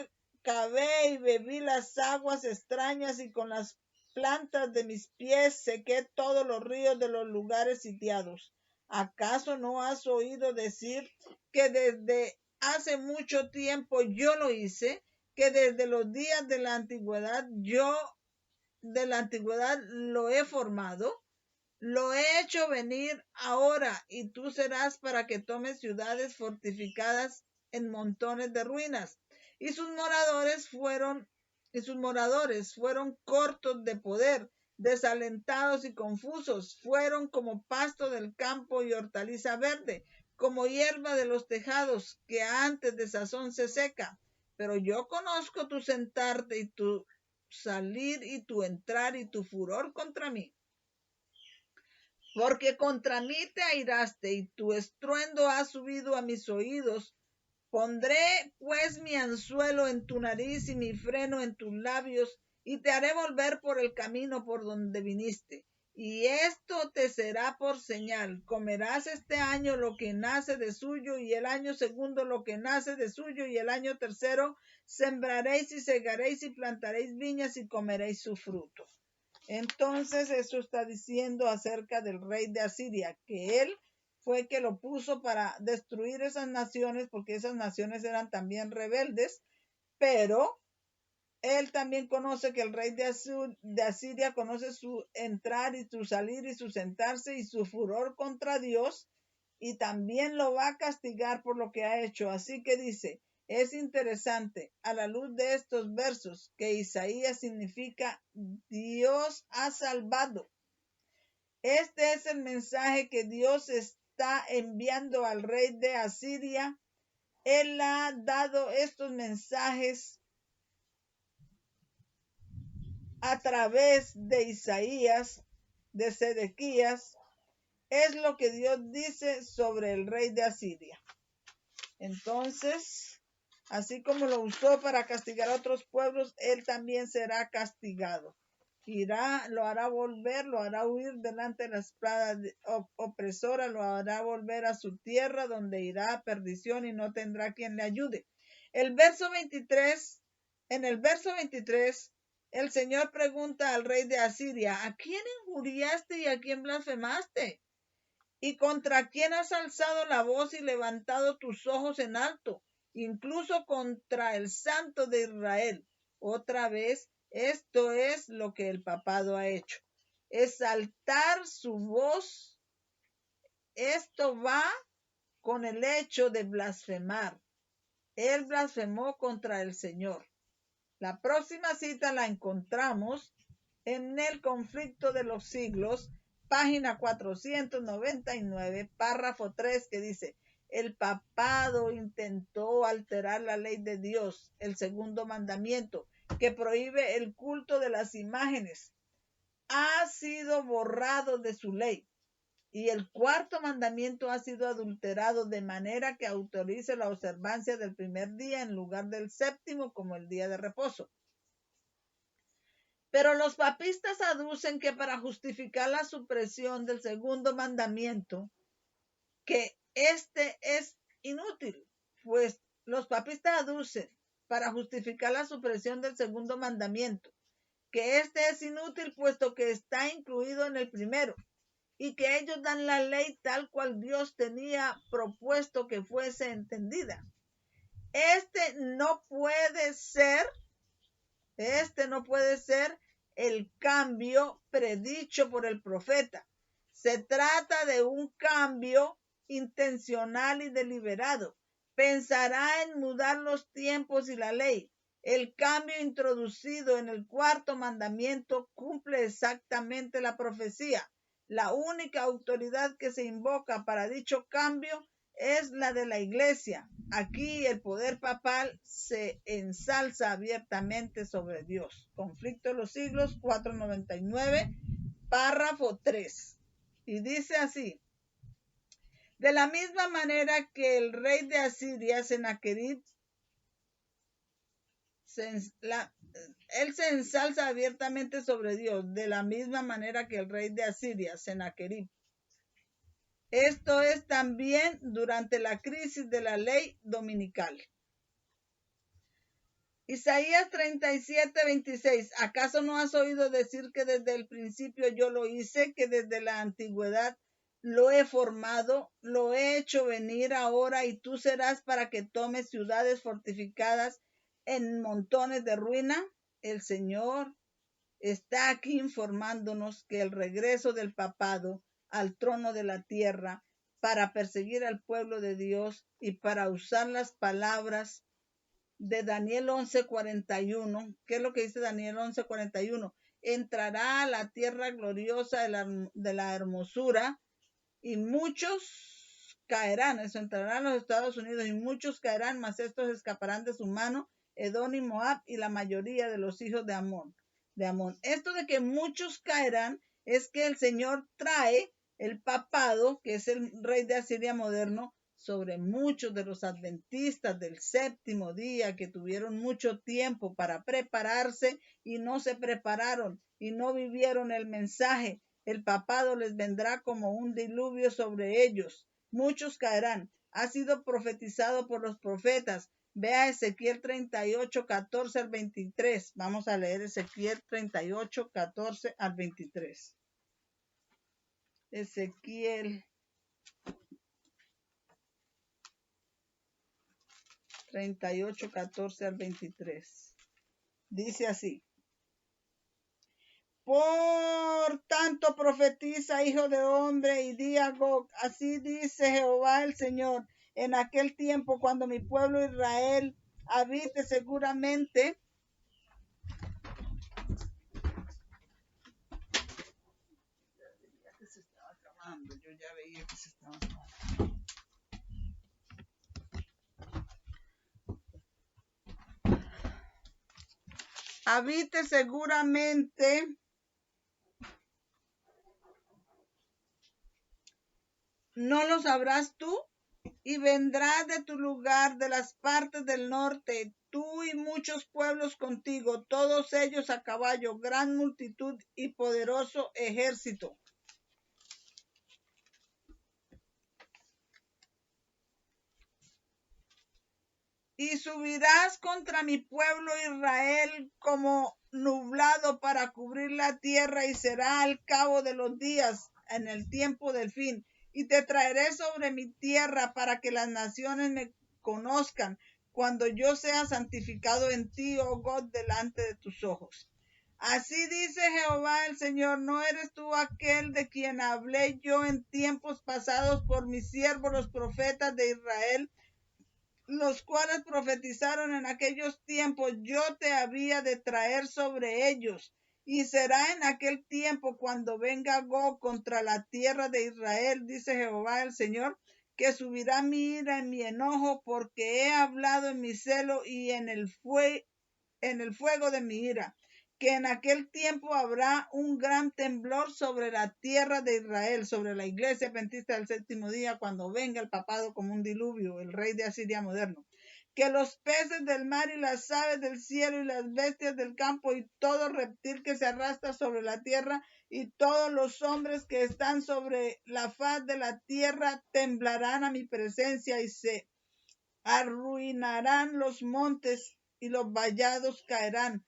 cavé y bebí las aguas extrañas, y con las plantas de mis pies sequé todos los ríos de los lugares sitiados. ¿Acaso no has oído decir que desde hace mucho tiempo yo lo hice? Que desde los días de la antigüedad lo he formado. Lo he hecho venir ahora y tú serás para que tomes ciudades fortificadas en montones de ruinas. Y sus moradores fueron cortos de poder, desalentados y confusos. Fueron como pasto del campo y hortaliza verde, como hierba de los tejados que antes de sazón se seca. Pero yo conozco tu sentarte y tu salir y tu entrar y tu furor contra mí. Porque contra mí te airaste y tu estruendo ha subido a mis oídos. Pondré pues mi anzuelo en tu nariz y mi freno en tus labios y te haré volver por el camino por donde viniste. Y esto te será por señal. Comerás este año lo que nace de suyo y el año segundo lo que nace de suyo y el año tercero sembraréis y segaréis y plantaréis viñas y comeréis su fruto. Entonces eso está diciendo acerca del rey de Asiria, que él fue que lo puso para destruir esas naciones, porque esas naciones eran también rebeldes, pero él también conoce que el rey de Asiria conoce su entrar y su salir y su sentarse y su furor contra Dios, y también lo va a castigar por lo que ha hecho. Así que dice, es interesante a la luz de estos versos que Isaías significa Dios ha salvado. Este es el mensaje que Dios está enviando al rey de Asiria. Él ha dado estos mensajes a través de Isaías, de Sedequías. Es lo que Dios dice sobre el rey de Asiria. Entonces, así como lo usó para castigar a otros pueblos, él también será castigado. Lo hará volver, lo hará huir delante de la espada opresora, lo hará volver a su tierra, donde irá a perdición y no tendrá quien le ayude. En el verso 23, el Señor pregunta al rey de Asiria, ¿a quién injuriaste y a quién blasfemaste? ¿Y contra quién has alzado la voz y levantado tus ojos en alto? Incluso contra el Santo de Israel. Otra vez, esto es lo que el papado ha hecho. Exaltar su voz. Esto va con el hecho de blasfemar. Él blasfemó contra el Señor. La próxima cita la encontramos en el Conflicto de los Siglos, página 499, párrafo 3, que dice, el papado intentó alterar la ley de Dios, el segundo mandamiento, que prohíbe el culto de las imágenes. Ha sido borrado de su ley. Y el cuarto mandamiento ha sido adulterado de manera que autorice la observancia del primer día en lugar del séptimo como el día de reposo. Pero los papistas aducen que para justificar la supresión del segundo mandamiento, que este es inútil, pues los papistas aducen para justificar la supresión del segundo mandamiento, que este es inútil puesto que está incluido en el primero, y que ellos dan la ley tal cual Dios tenía propuesto que fuese entendida. Este no puede ser el cambio predicho por el profeta. Se trata de un cambio intencional y deliberado. Pensará en mudar los tiempos y la ley. El cambio introducido en el cuarto mandamiento cumple exactamente la profecía. La única autoridad que se invoca para dicho cambio es la de la Iglesia. Aquí el poder papal se ensalza abiertamente sobre Dios. Conflicto de los Siglos, 499, párrafo 3. Y dice así, de la misma manera que el rey de Asiria, Sennacherib, él se ensalza abiertamente sobre Dios, de la misma manera que el rey de Asiria, Sennacherib. Esto es también durante la crisis de la ley dominical. Isaías 37:26. ¿Acaso no has oído decir que desde el principio yo lo hice, que desde la antigüedad lo he formado, lo he hecho venir ahora y tú serás para que tomes ciudades fortificadas en montones de ruina. El Señor está aquí informándonos que el regreso del papado al trono de la tierra para perseguir al pueblo de Dios y para usar las palabras de Daniel 11:41. ¿Qué es lo que dice Daniel 11:41? Entrará a la tierra gloriosa de la hermosura y muchos caerán. Eso entrará a los Estados Unidos y muchos caerán, mas estos escaparán de su mano, Edom y Moab y la mayoría de los hijos de Amón. Esto de que muchos caerán es que el Señor trae el papado, que es el rey de Asiria moderno, sobre muchos de los adventistas del séptimo día que tuvieron mucho tiempo para prepararse y no se prepararon y no vivieron el mensaje. El papado les vendrá como un diluvio sobre ellos. Muchos caerán. Ha sido profetizado por los profetas. Vea Ezequiel 38, 14 al 23. Vamos a leer Ezequiel 38, 14 al 23. Ezequiel 38, 14 al 23. Dice así. Por tanto profetiza, hijo de hombre, y di a Gog, así dice Jehová el Señor, en aquel tiempo cuando mi pueblo Israel habite seguramente. Yo ya veía que se estaba acabando. Habite seguramente no lo sabrás tú, y vendrás de tu lugar de las partes del norte, tú y muchos pueblos contigo, todos ellos a caballo, gran multitud y poderoso ejército. Y subirás contra mi pueblo Israel como nublado para cubrir la tierra, y será al cabo de los días, en el tiempo del fin. Y te traeré sobre mi tierra para que las naciones me conozcan, cuando yo sea santificado en ti, oh God, delante de tus ojos. Así dice Jehová el Señor, ¿no eres tú aquel de quien hablé yo en tiempos pasados por mis siervos los profetas de Israel, los cuales profetizaron en aquellos tiempos? Yo te había de traer sobre ellos. Y será en aquel tiempo, cuando venga Gog contra la tierra de Israel, dice Jehová el Señor, que subirá mi ira en mi enojo, porque he hablado en mi celo y en el fuego de mi ira, que en aquel tiempo habrá un gran temblor sobre la tierra de Israel, sobre la iglesia adventista del séptimo día, cuando venga el papado como un diluvio, el rey de Asiria moderno. Que los peces del mar y las aves del cielo y las bestias del campo y todo reptil que se arrastra sobre la tierra y todos los hombres que están sobre la faz de la tierra temblarán a mi presencia, y se arruinarán los montes y los vallados caerán,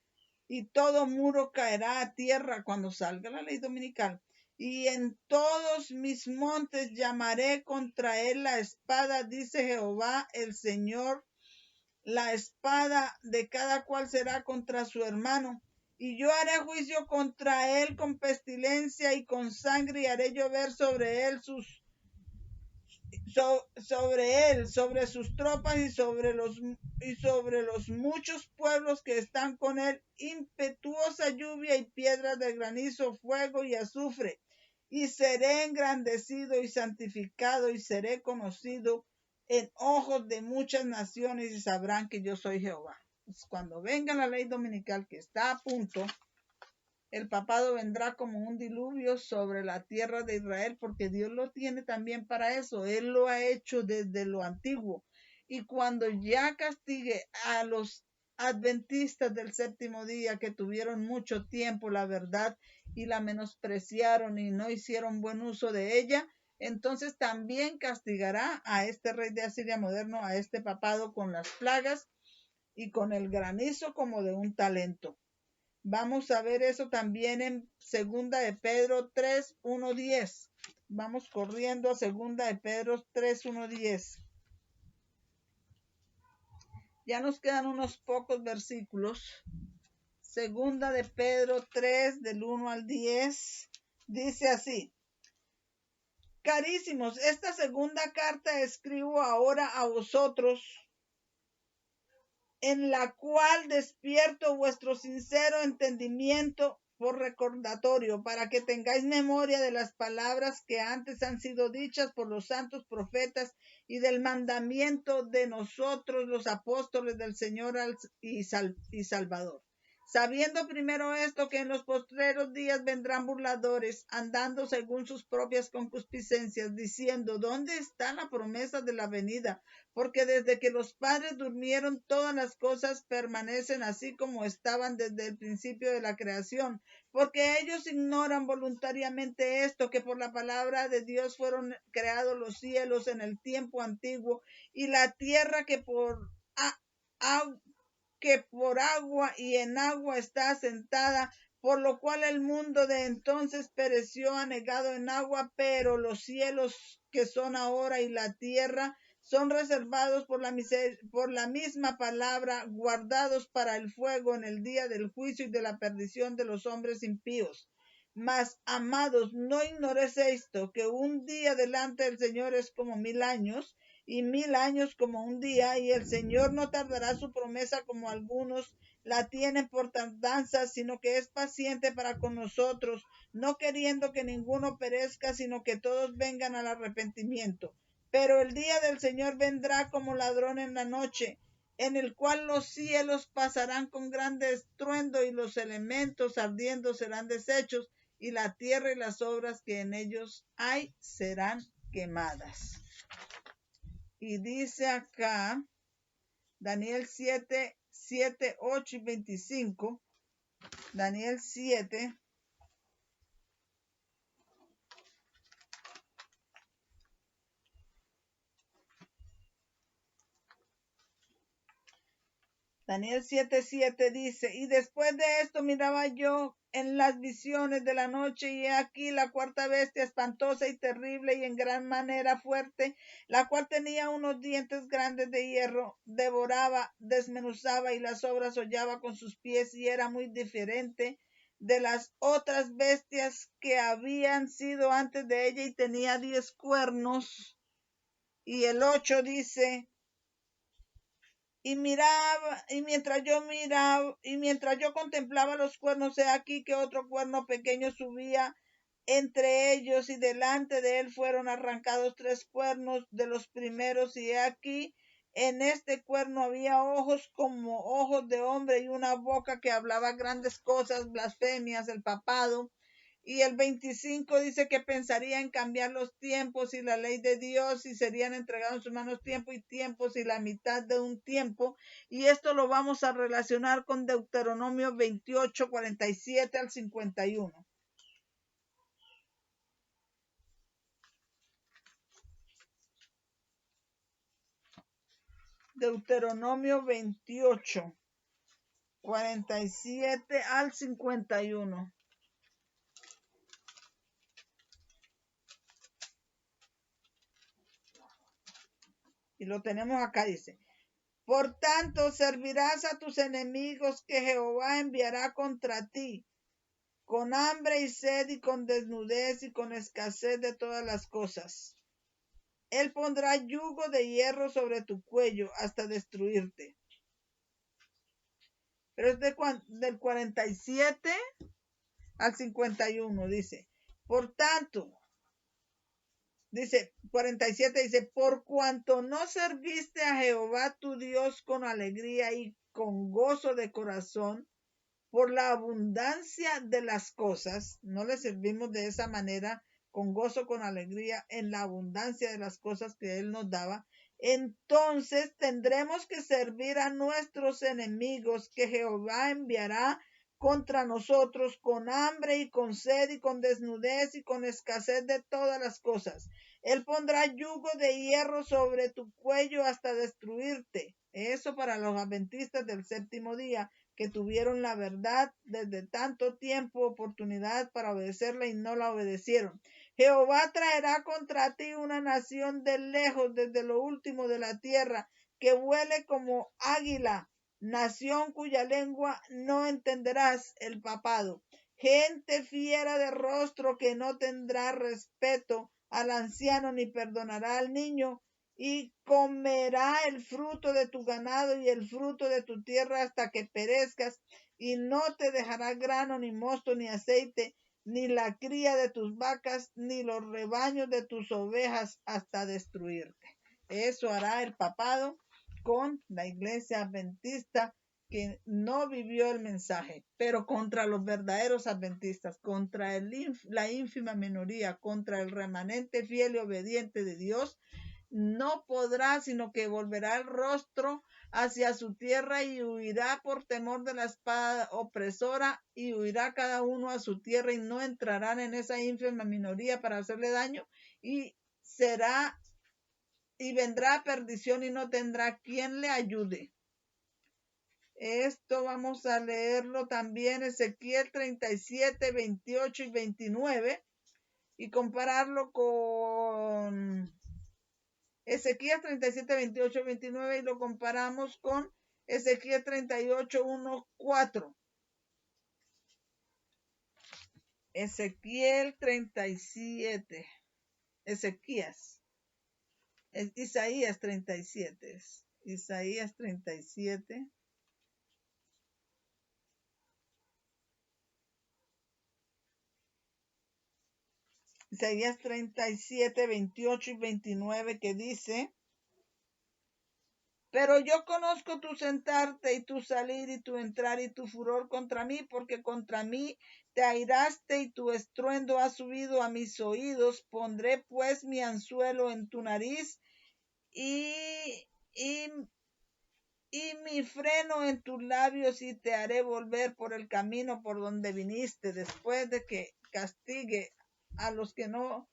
y todo muro caerá a tierra cuando salga la ley dominical. Y en todos mis montes llamaré contra él la espada, dice Jehová el Señor. La espada de cada cual será contra su hermano. Y yo haré juicio contra él con pestilencia y con sangre, y haré llover sobre él sobre sus tropas y sobre los muchos pueblos que están con él, impetuosa lluvia y piedras de granizo, fuego y azufre. Y seré engrandecido y santificado, y seré conocido en ojos de muchas naciones, y sabrán que yo soy Jehová. Pues cuando venga la ley dominical, que está a punto, el papado vendrá como un diluvio sobre la tierra de Israel, porque Dios lo tiene también para eso. Él lo ha hecho desde lo antiguo. Y cuando ya castigue a los adventistas del séptimo día, que tuvieron mucho tiempo la verdad y la menospreciaron y no hicieron buen uso de ella, entonces también castigará a este rey de Asiria moderno, a este papado, con las plagas y con el granizo como de un talento. Vamos a ver eso también en segunda de Pedro 3, 1, 10. Vamos corriendo a segunda de Pedro 3, 1, 10. Ya nos quedan unos pocos versículos. Segunda de Pedro 3, del 1 al 10, dice así: Carísimos, esta segunda carta escribo ahora a vosotros, en la cual despierto vuestro sincero entendimiento por recordatorio, para que tengáis memoria de las palabras que antes han sido dichas por los santos profetas y del mandamiento de nosotros los apóstoles del Señor y Salvador. Sabiendo primero esto, que en los postreros días vendrán burladores, andando según sus propias concupiscencias, diciendo: ¿dónde está la promesa de la venida? Porque desde que los padres durmieron, todas las cosas permanecen así como estaban desde el principio de la creación. Porque ellos ignoran voluntariamente esto, que por la palabra de Dios fueron creados los cielos en el tiempo antiguo, y la tierra que por agua y en agua está asentada, por lo cual el mundo de entonces pereció anegado en agua, pero los cielos que son ahora y la tierra son reservados por la misma palabra, guardados para el fuego en el día del juicio y de la perdición de los hombres impíos. Mas, amados, no ignoréis esto, que un día delante del Señor es como 1000 años, y 1000 años como un día, y el Señor no tardará su promesa como algunos la tienen por tardanza, sino que es paciente para con nosotros, no queriendo que ninguno perezca, sino que todos vengan al arrepentimiento. Pero el día del Señor vendrá como ladrón en la noche, en el cual los cielos pasarán con grande estruendo, y los elementos ardiendo serán deshechos, y la tierra y las obras que en ellos hay serán quemadas. Y dice acá, Daniel 7, 7, 8 y 25, Daniel 7, Daniel 7:7 dice: y después de esto miraba yo en las visiones de la noche, y he aquí la cuarta bestia, espantosa y terrible y en gran manera fuerte, la cual tenía unos dientes grandes de hierro, devoraba, desmenuzaba y las obras hollaba con sus pies, y era muy diferente de las otras bestias que habían sido antes de ella, y tenía 10 cuernos. Y el 8 dice: y miraba, y mientras yo contemplaba los cuernos, he aquí que otro cuerno pequeño subía entre ellos, y delante de él fueron arrancados 3 cuernos de los primeros, y he aquí en este cuerno había ojos como ojos de hombre, y una boca que hablaba grandes cosas, blasfemias, el papado. Y el 25 dice que pensaría en cambiar los tiempos y la ley de Dios, y serían entregados en sus manos tiempo y tiempos y la mitad de un tiempo. Y esto lo vamos a relacionar con Deuteronomio 28, 47 al 51. Deuteronomio 28, 47 al 51. Y lo tenemos acá, dice: por tanto, servirás a tus enemigos que Jehová enviará contra ti, con hambre y sed y con desnudez y con escasez de todas las cosas. Él pondrá yugo de hierro sobre tu cuello hasta destruirte. Pero es del 47 al 51, dice: por tanto, dice 47, dice: por cuanto no serviste a Jehová tu Dios con alegría y con gozo de corazón, por la abundancia de las cosas, no le servimos de esa manera, con gozo, con alegría, en la abundancia de las cosas que Él nos daba, entonces tendremos que servir a nuestros enemigos, que Jehová enviará contra nosotros con hambre y con sed y con desnudez y con escasez de todas las cosas. Él pondrá yugo de hierro sobre tu cuello hasta destruirte. Eso para los adventistas del séptimo día. que tuvieron la verdad desde tanto tiempo, oportunidad para obedecerla y no la obedecieron. Jehová traerá contra ti una nación de lejos, desde lo último de la tierra, que vuele como águila, nación cuya lengua no entenderás el papado. Gente fiera de rostro que no tendrá respeto al anciano ni perdonará al niño, y comerá el fruto de tu ganado y el fruto de tu tierra hasta que perezcas, y no te dejará grano, ni mosto, ni aceite, ni la cría de tus vacas, ni los rebaños de tus ovejas, hasta destruirte. Eso hará el papado con la iglesia adventista que no vivió el mensaje, pero contra los verdaderos adventistas, contra la ínfima minoría, contra el remanente fiel y obediente de Dios, no podrá, sino que volverá el rostro hacia su tierra y huirá por temor de la espada opresora, y huirá cada uno a su tierra y no entrarán en esa ínfima minoría para hacerle daño, y vendrá perdición y no tendrá quien le ayude. Esto vamos a leerlo también Ezequiel 37, 28 y 29 y compararlo con Ezequiel 37, 28, 29 y lo comparamos con Ezequiel 38, 1, 4. Ezequiel 37. Isaías 37. Isaías 37. Isaías 37, 28 y 29 que dice: pero yo conozco tu sentarte y tu salir y tu entrar y tu furor contra mí, porque contra mí te airaste y tu estruendo ha subido a mis oídos. Pondré pues mi anzuelo en tu nariz y, y, y mi freno en tus labios, y te haré volver por el camino por donde viniste, después de que castigue a los que no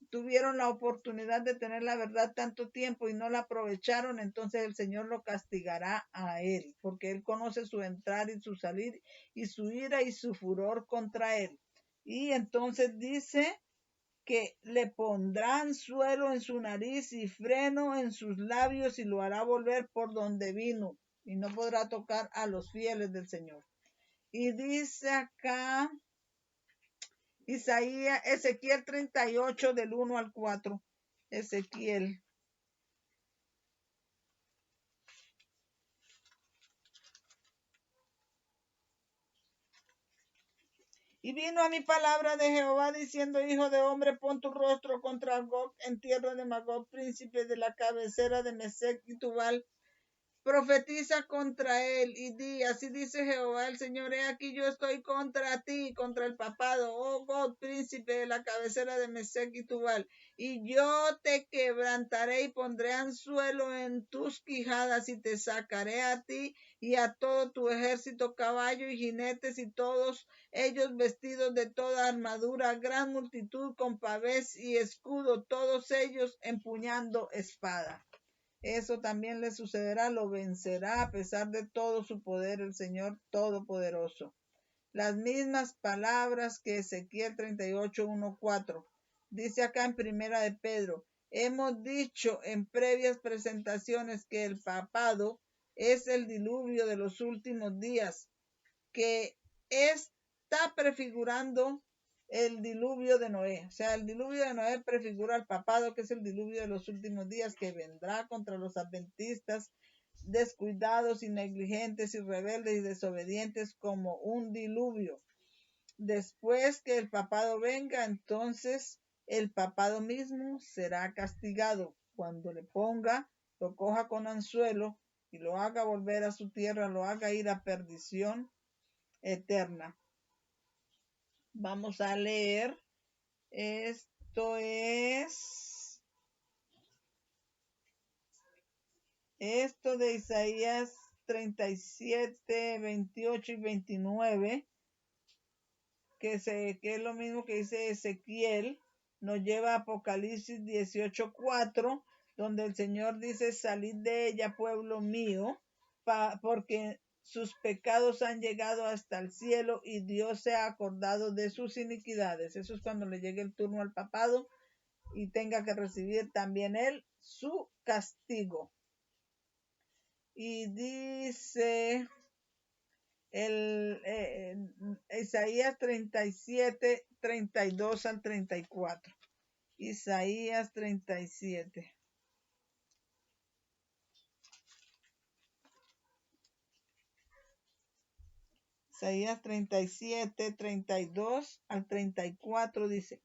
tuvieron la oportunidad de tener la verdad tanto tiempo y no la aprovecharon. Entonces el Señor lo castigará a él, porque él conoce su entrar y su salir, y su ira y su furor contra él. Y entonces dice que le pondrán suelo en su nariz y freno en sus labios, y lo hará volver por donde vino, y no podrá tocar a los fieles del Señor. Y dice acá Ezequiel 38 del 1 al 4. Ezequiel. Y vino a mi palabra de Jehová diciendo: hijo de hombre, pon tu rostro contra Gog en tierra de Magog, príncipe de la cabecera de Mesec y Tubal. Profetiza contra él y di: así dice Jehová el Señor, he aquí yo estoy contra ti, contra el papado, oh God, príncipe de la cabecera de Mesec y Tubal, y yo te quebrantaré y pondré anzuelo en tus quijadas, y te sacaré a ti y a todo tu ejército, caballo y jinetes, y todos ellos vestidos de toda armadura, gran multitud con pavés y escudo, todos ellos empuñando espada. Eso también le sucederá, lo vencerá a pesar de todo su poder el Señor Todopoderoso. Las mismas palabras que Ezequiel 38, 1, 4. Dice acá en Primera de Pedro: hemos dicho en previas presentaciones que el papado es el diluvio de los últimos días, que está prefigurando el diluvio de Noé. O sea, el diluvio de Noé prefigura al papado, que es el diluvio de los últimos días, que vendrá contra los adventistas descuidados y negligentes y rebeldes y desobedientes como un diluvio. Después que el papado venga, entonces el papado mismo será castigado cuando le ponga, lo coja con anzuelo y lo haga volver a su tierra, lo haga ir a perdición eterna. Vamos a leer. Esto de Isaías 37, 28 y 29, que es lo mismo que dice Ezequiel, nos lleva a Apocalipsis 18, 4, donde el Señor dice: salid de ella, pueblo mío, porque sus pecados han llegado hasta el cielo y Dios se ha acordado de sus iniquidades. Eso es cuando le llegue el turno al papado y tenga que recibir también él su castigo. Y dice Isaías 37, 32 al 34. Isaías 37. Isaías 37, 32 al 34 dice: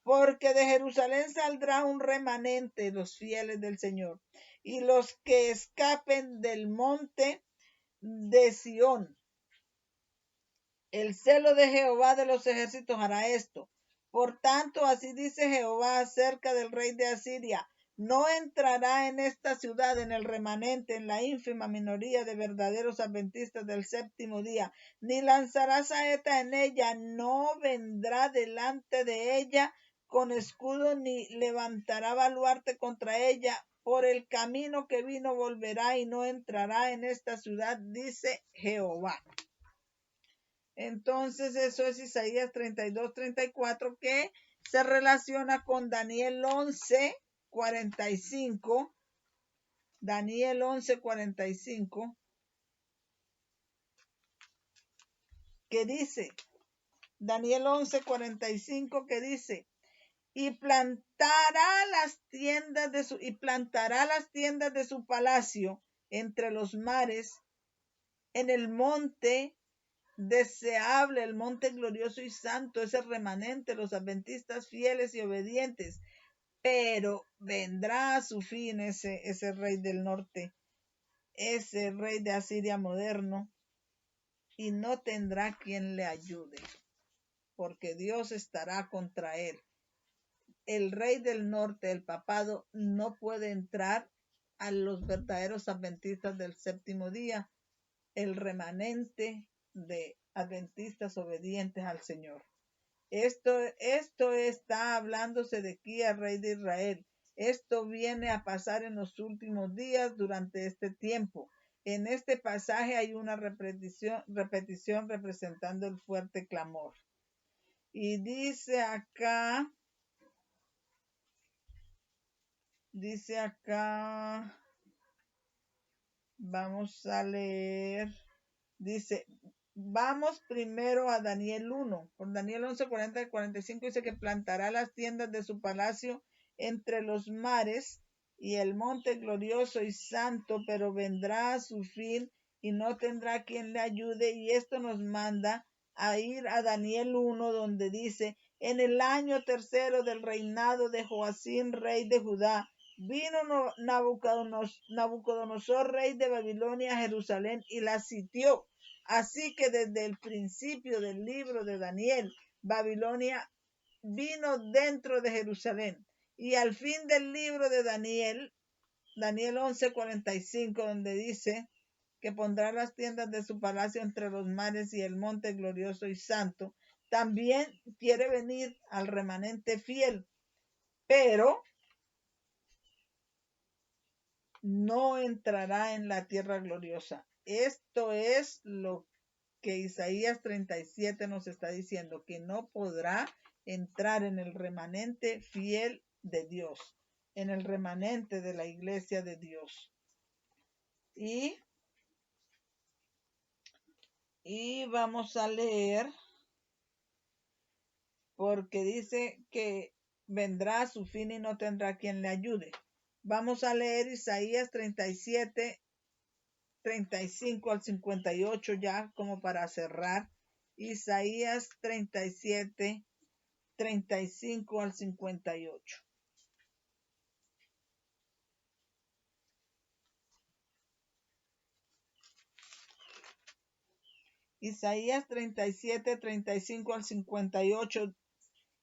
porque de Jerusalén saldrá un remanente, los fieles del Señor, y los que escapen del monte de Sión. El celo de Jehová de los ejércitos hará esto. Por tanto, así dice Jehová acerca del rey de Asiria: no entrará en esta ciudad, en el remanente, en la ínfima minoría de verdaderos adventistas del séptimo día, ni lanzará saeta en ella, no vendrá delante de ella con escudo, ni levantará baluarte contra ella. Por el camino que vino volverá y no entrará en esta ciudad, dice Jehová. Entonces eso es Isaías 32, 34, que se relaciona con Daniel 11, 45. Daniel 11, 45, que dice, Daniel 11, 45, que dice: y plantará las tiendas de su palacio entre los mares, en el monte deseable, el monte glorioso y santo, ese remanente, los adventistas fieles y obedientes. Pero vendrá a su fin ese rey del norte, ese rey de Asiria moderno, y no tendrá quien le ayude, porque Dios estará contra él. El rey del norte, el papado, no puede entrar a los verdaderos adventistas del séptimo día, el remanente de adventistas obedientes al Señor. Esto está hablando Sedequías, rey de Israel. Esto viene a pasar en los últimos días durante este tiempo. En este pasaje hay una repetición representando el fuerte clamor. Y dice acá, vamos a leer, dice, vamos primero a Daniel 1. Por Daniel 11, 40 y 45 dice que plantará las tiendas de su palacio entre los mares y el monte glorioso y santo, pero vendrá a su fin y no tendrá quien le ayude. Y esto nos manda a ir a Daniel 1, donde dice: en el año tercero del reinado de Joacín, rey de Judá, vino Nabucodonosor, rey de Babilonia, a Jerusalén y la sitió. Así que desde el principio del libro de Daniel, Babilonia vino dentro de Jerusalén. Y al fin del libro de Daniel 11, 45, donde dice que pondrá las tiendas de su palacio entre los mares y el monte glorioso y santo, también quiere venir al remanente fiel, pero no entrará en la tierra gloriosa. Esto es lo que Isaías 37 nos está diciendo, que no podrá entrar en el remanente fiel de Dios, en el remanente de la iglesia de Dios. Y vamos a leer, porque dice que vendrá a su fin y no tendrá quien le ayude. Vamos a leer Isaías 37, 35 al 58 ya como para cerrar. Isaías 37, 35 al 58. Isaías 37, 35 al 58.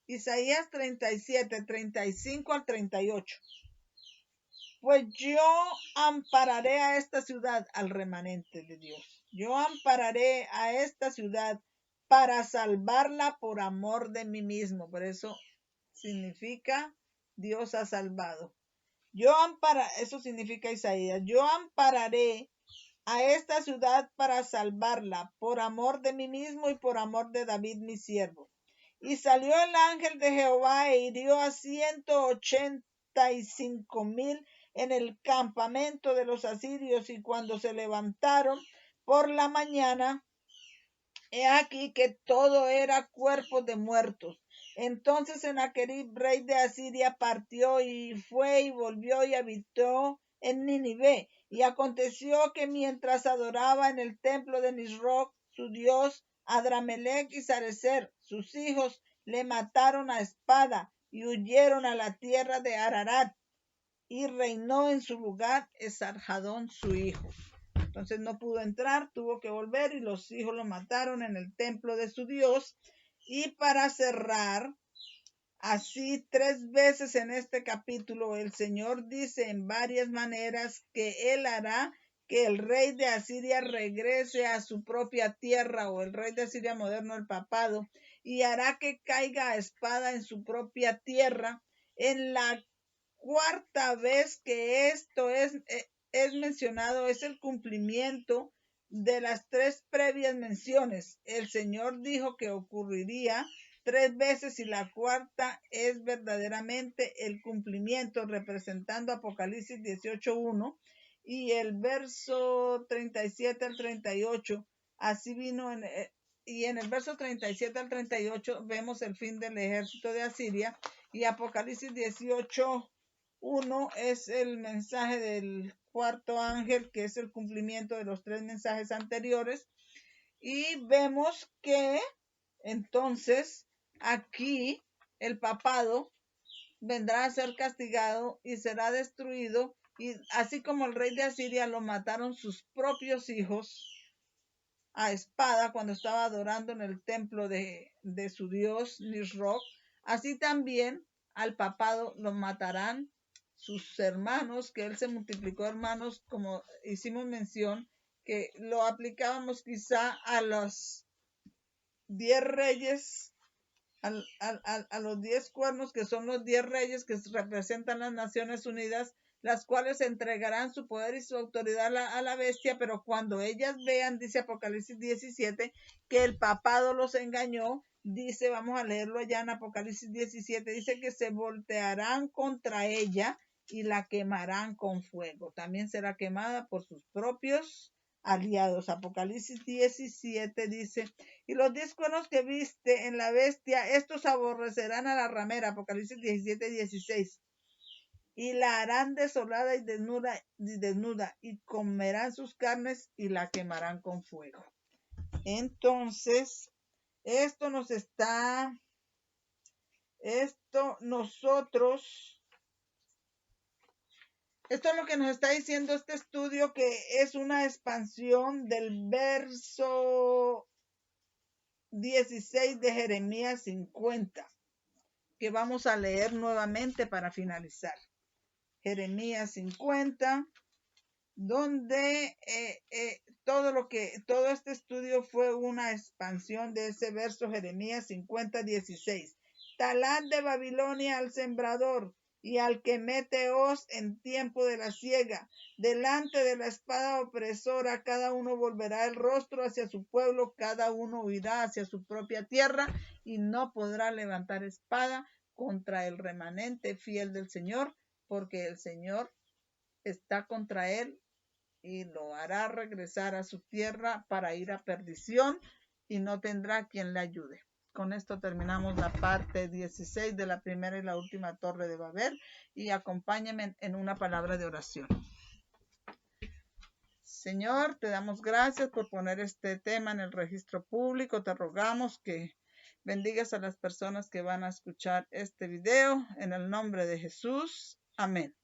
Isaías 37, 35 al 38. Pues yo ampararé a esta ciudad, al remanente de Dios. Yo ampararé a esta ciudad para salvarla por amor de mí mismo. Por eso significa Dios ha salvado. Eso significa Isaías. Yo ampararé a esta ciudad para salvarla, por amor de mí mismo y por amor de David mi siervo. Y salió el ángel de Jehová e hirió a 185,000 en el campamento de los asirios, y cuando se levantaron por la mañana, he aquí que todo era cuerpos de muertos. Entonces Sennacherib, rey de Asiria, partió y fue y volvió y habitó en Nínive. Y aconteció que mientras adoraba en el templo de Nisroch, su dios, Adramelech y Sarecer, sus hijos, le mataron a espada y huyeron a la tierra de Ararat, y reinó en su lugar Esarhadón, su hijo. Entonces no pudo entrar, tuvo que volver y los hijos lo mataron en el templo de su Dios. Y para cerrar, así 3 veces en este capítulo, el Señor dice en varias maneras que Él hará que el rey de Asiria regrese a su propia tierra, o el rey de Asiria moderno, el papado, y hará que caiga a espada en su propia tierra. En la cuarta vez que esto es mencionado, es el cumplimiento de las 3 previas menciones. El Señor dijo que ocurriría 3 veces y la cuarta es verdaderamente el cumplimiento, representando Apocalipsis 18:1 y el verso 37 al 38. Así vino y en el verso 37 al 38 vemos el fin del ejército de Asiria, y Apocalipsis 18:1 es el mensaje del cuarto ángel, que es el cumplimiento de los 3 mensajes anteriores. Y vemos que entonces aquí el papado vendrá a ser castigado y será destruido, y así como el rey de Asiria lo mataron sus propios hijos a espada cuando estaba adorando en el templo de su dios Nisroch, así también al papado lo matarán sus hermanos, que él se multiplicó hermanos, como hicimos mención, que lo aplicábamos quizá a los 10 reyes, a los 10 cuernos, que son los 10 reyes que representan las Naciones Unidas, las cuales entregarán su poder y su autoridad a la bestia, pero cuando ellas vean, dice Apocalipsis 17, que el papado los engañó, dice, vamos a leerlo allá en Apocalipsis 17, dice que se voltearán contra ella y la quemarán con fuego. También será quemada por sus propios aliados. Apocalipsis 17 dice, y los 10 cuernos que viste en la bestia, estos aborrecerán a la ramera. Apocalipsis 17:16. Y la harán desolada y desnuda, y comerán sus carnes y la quemarán con fuego. Entonces, esto es lo que nos está diciendo este estudio, que es una expansión del verso 16 de Jeremías 50, que vamos a leer nuevamente para finalizar. Jeremías 50, donde todo este estudio fue una expansión de ese verso. Jeremías 50, 16. Talad de Babilonia al sembrador y al que mete hoz en tiempo de la siega. Delante de la espada opresora, cada uno volverá el rostro hacia su pueblo, cada uno huirá hacia su propia tierra, y no podrá levantar espada contra el remanente fiel del Señor, porque el Señor está contra él y lo hará regresar a su tierra para ir a perdición, y no tendrá quien le ayude. Con esto terminamos la parte 16 de la primera y la última torre de Babel, y acompáñame en una palabra de oración. Señor, te damos gracias por poner este tema en el registro público. Te rogamos que bendigas a las personas que van a escuchar este video, en el nombre de Jesús. Amén.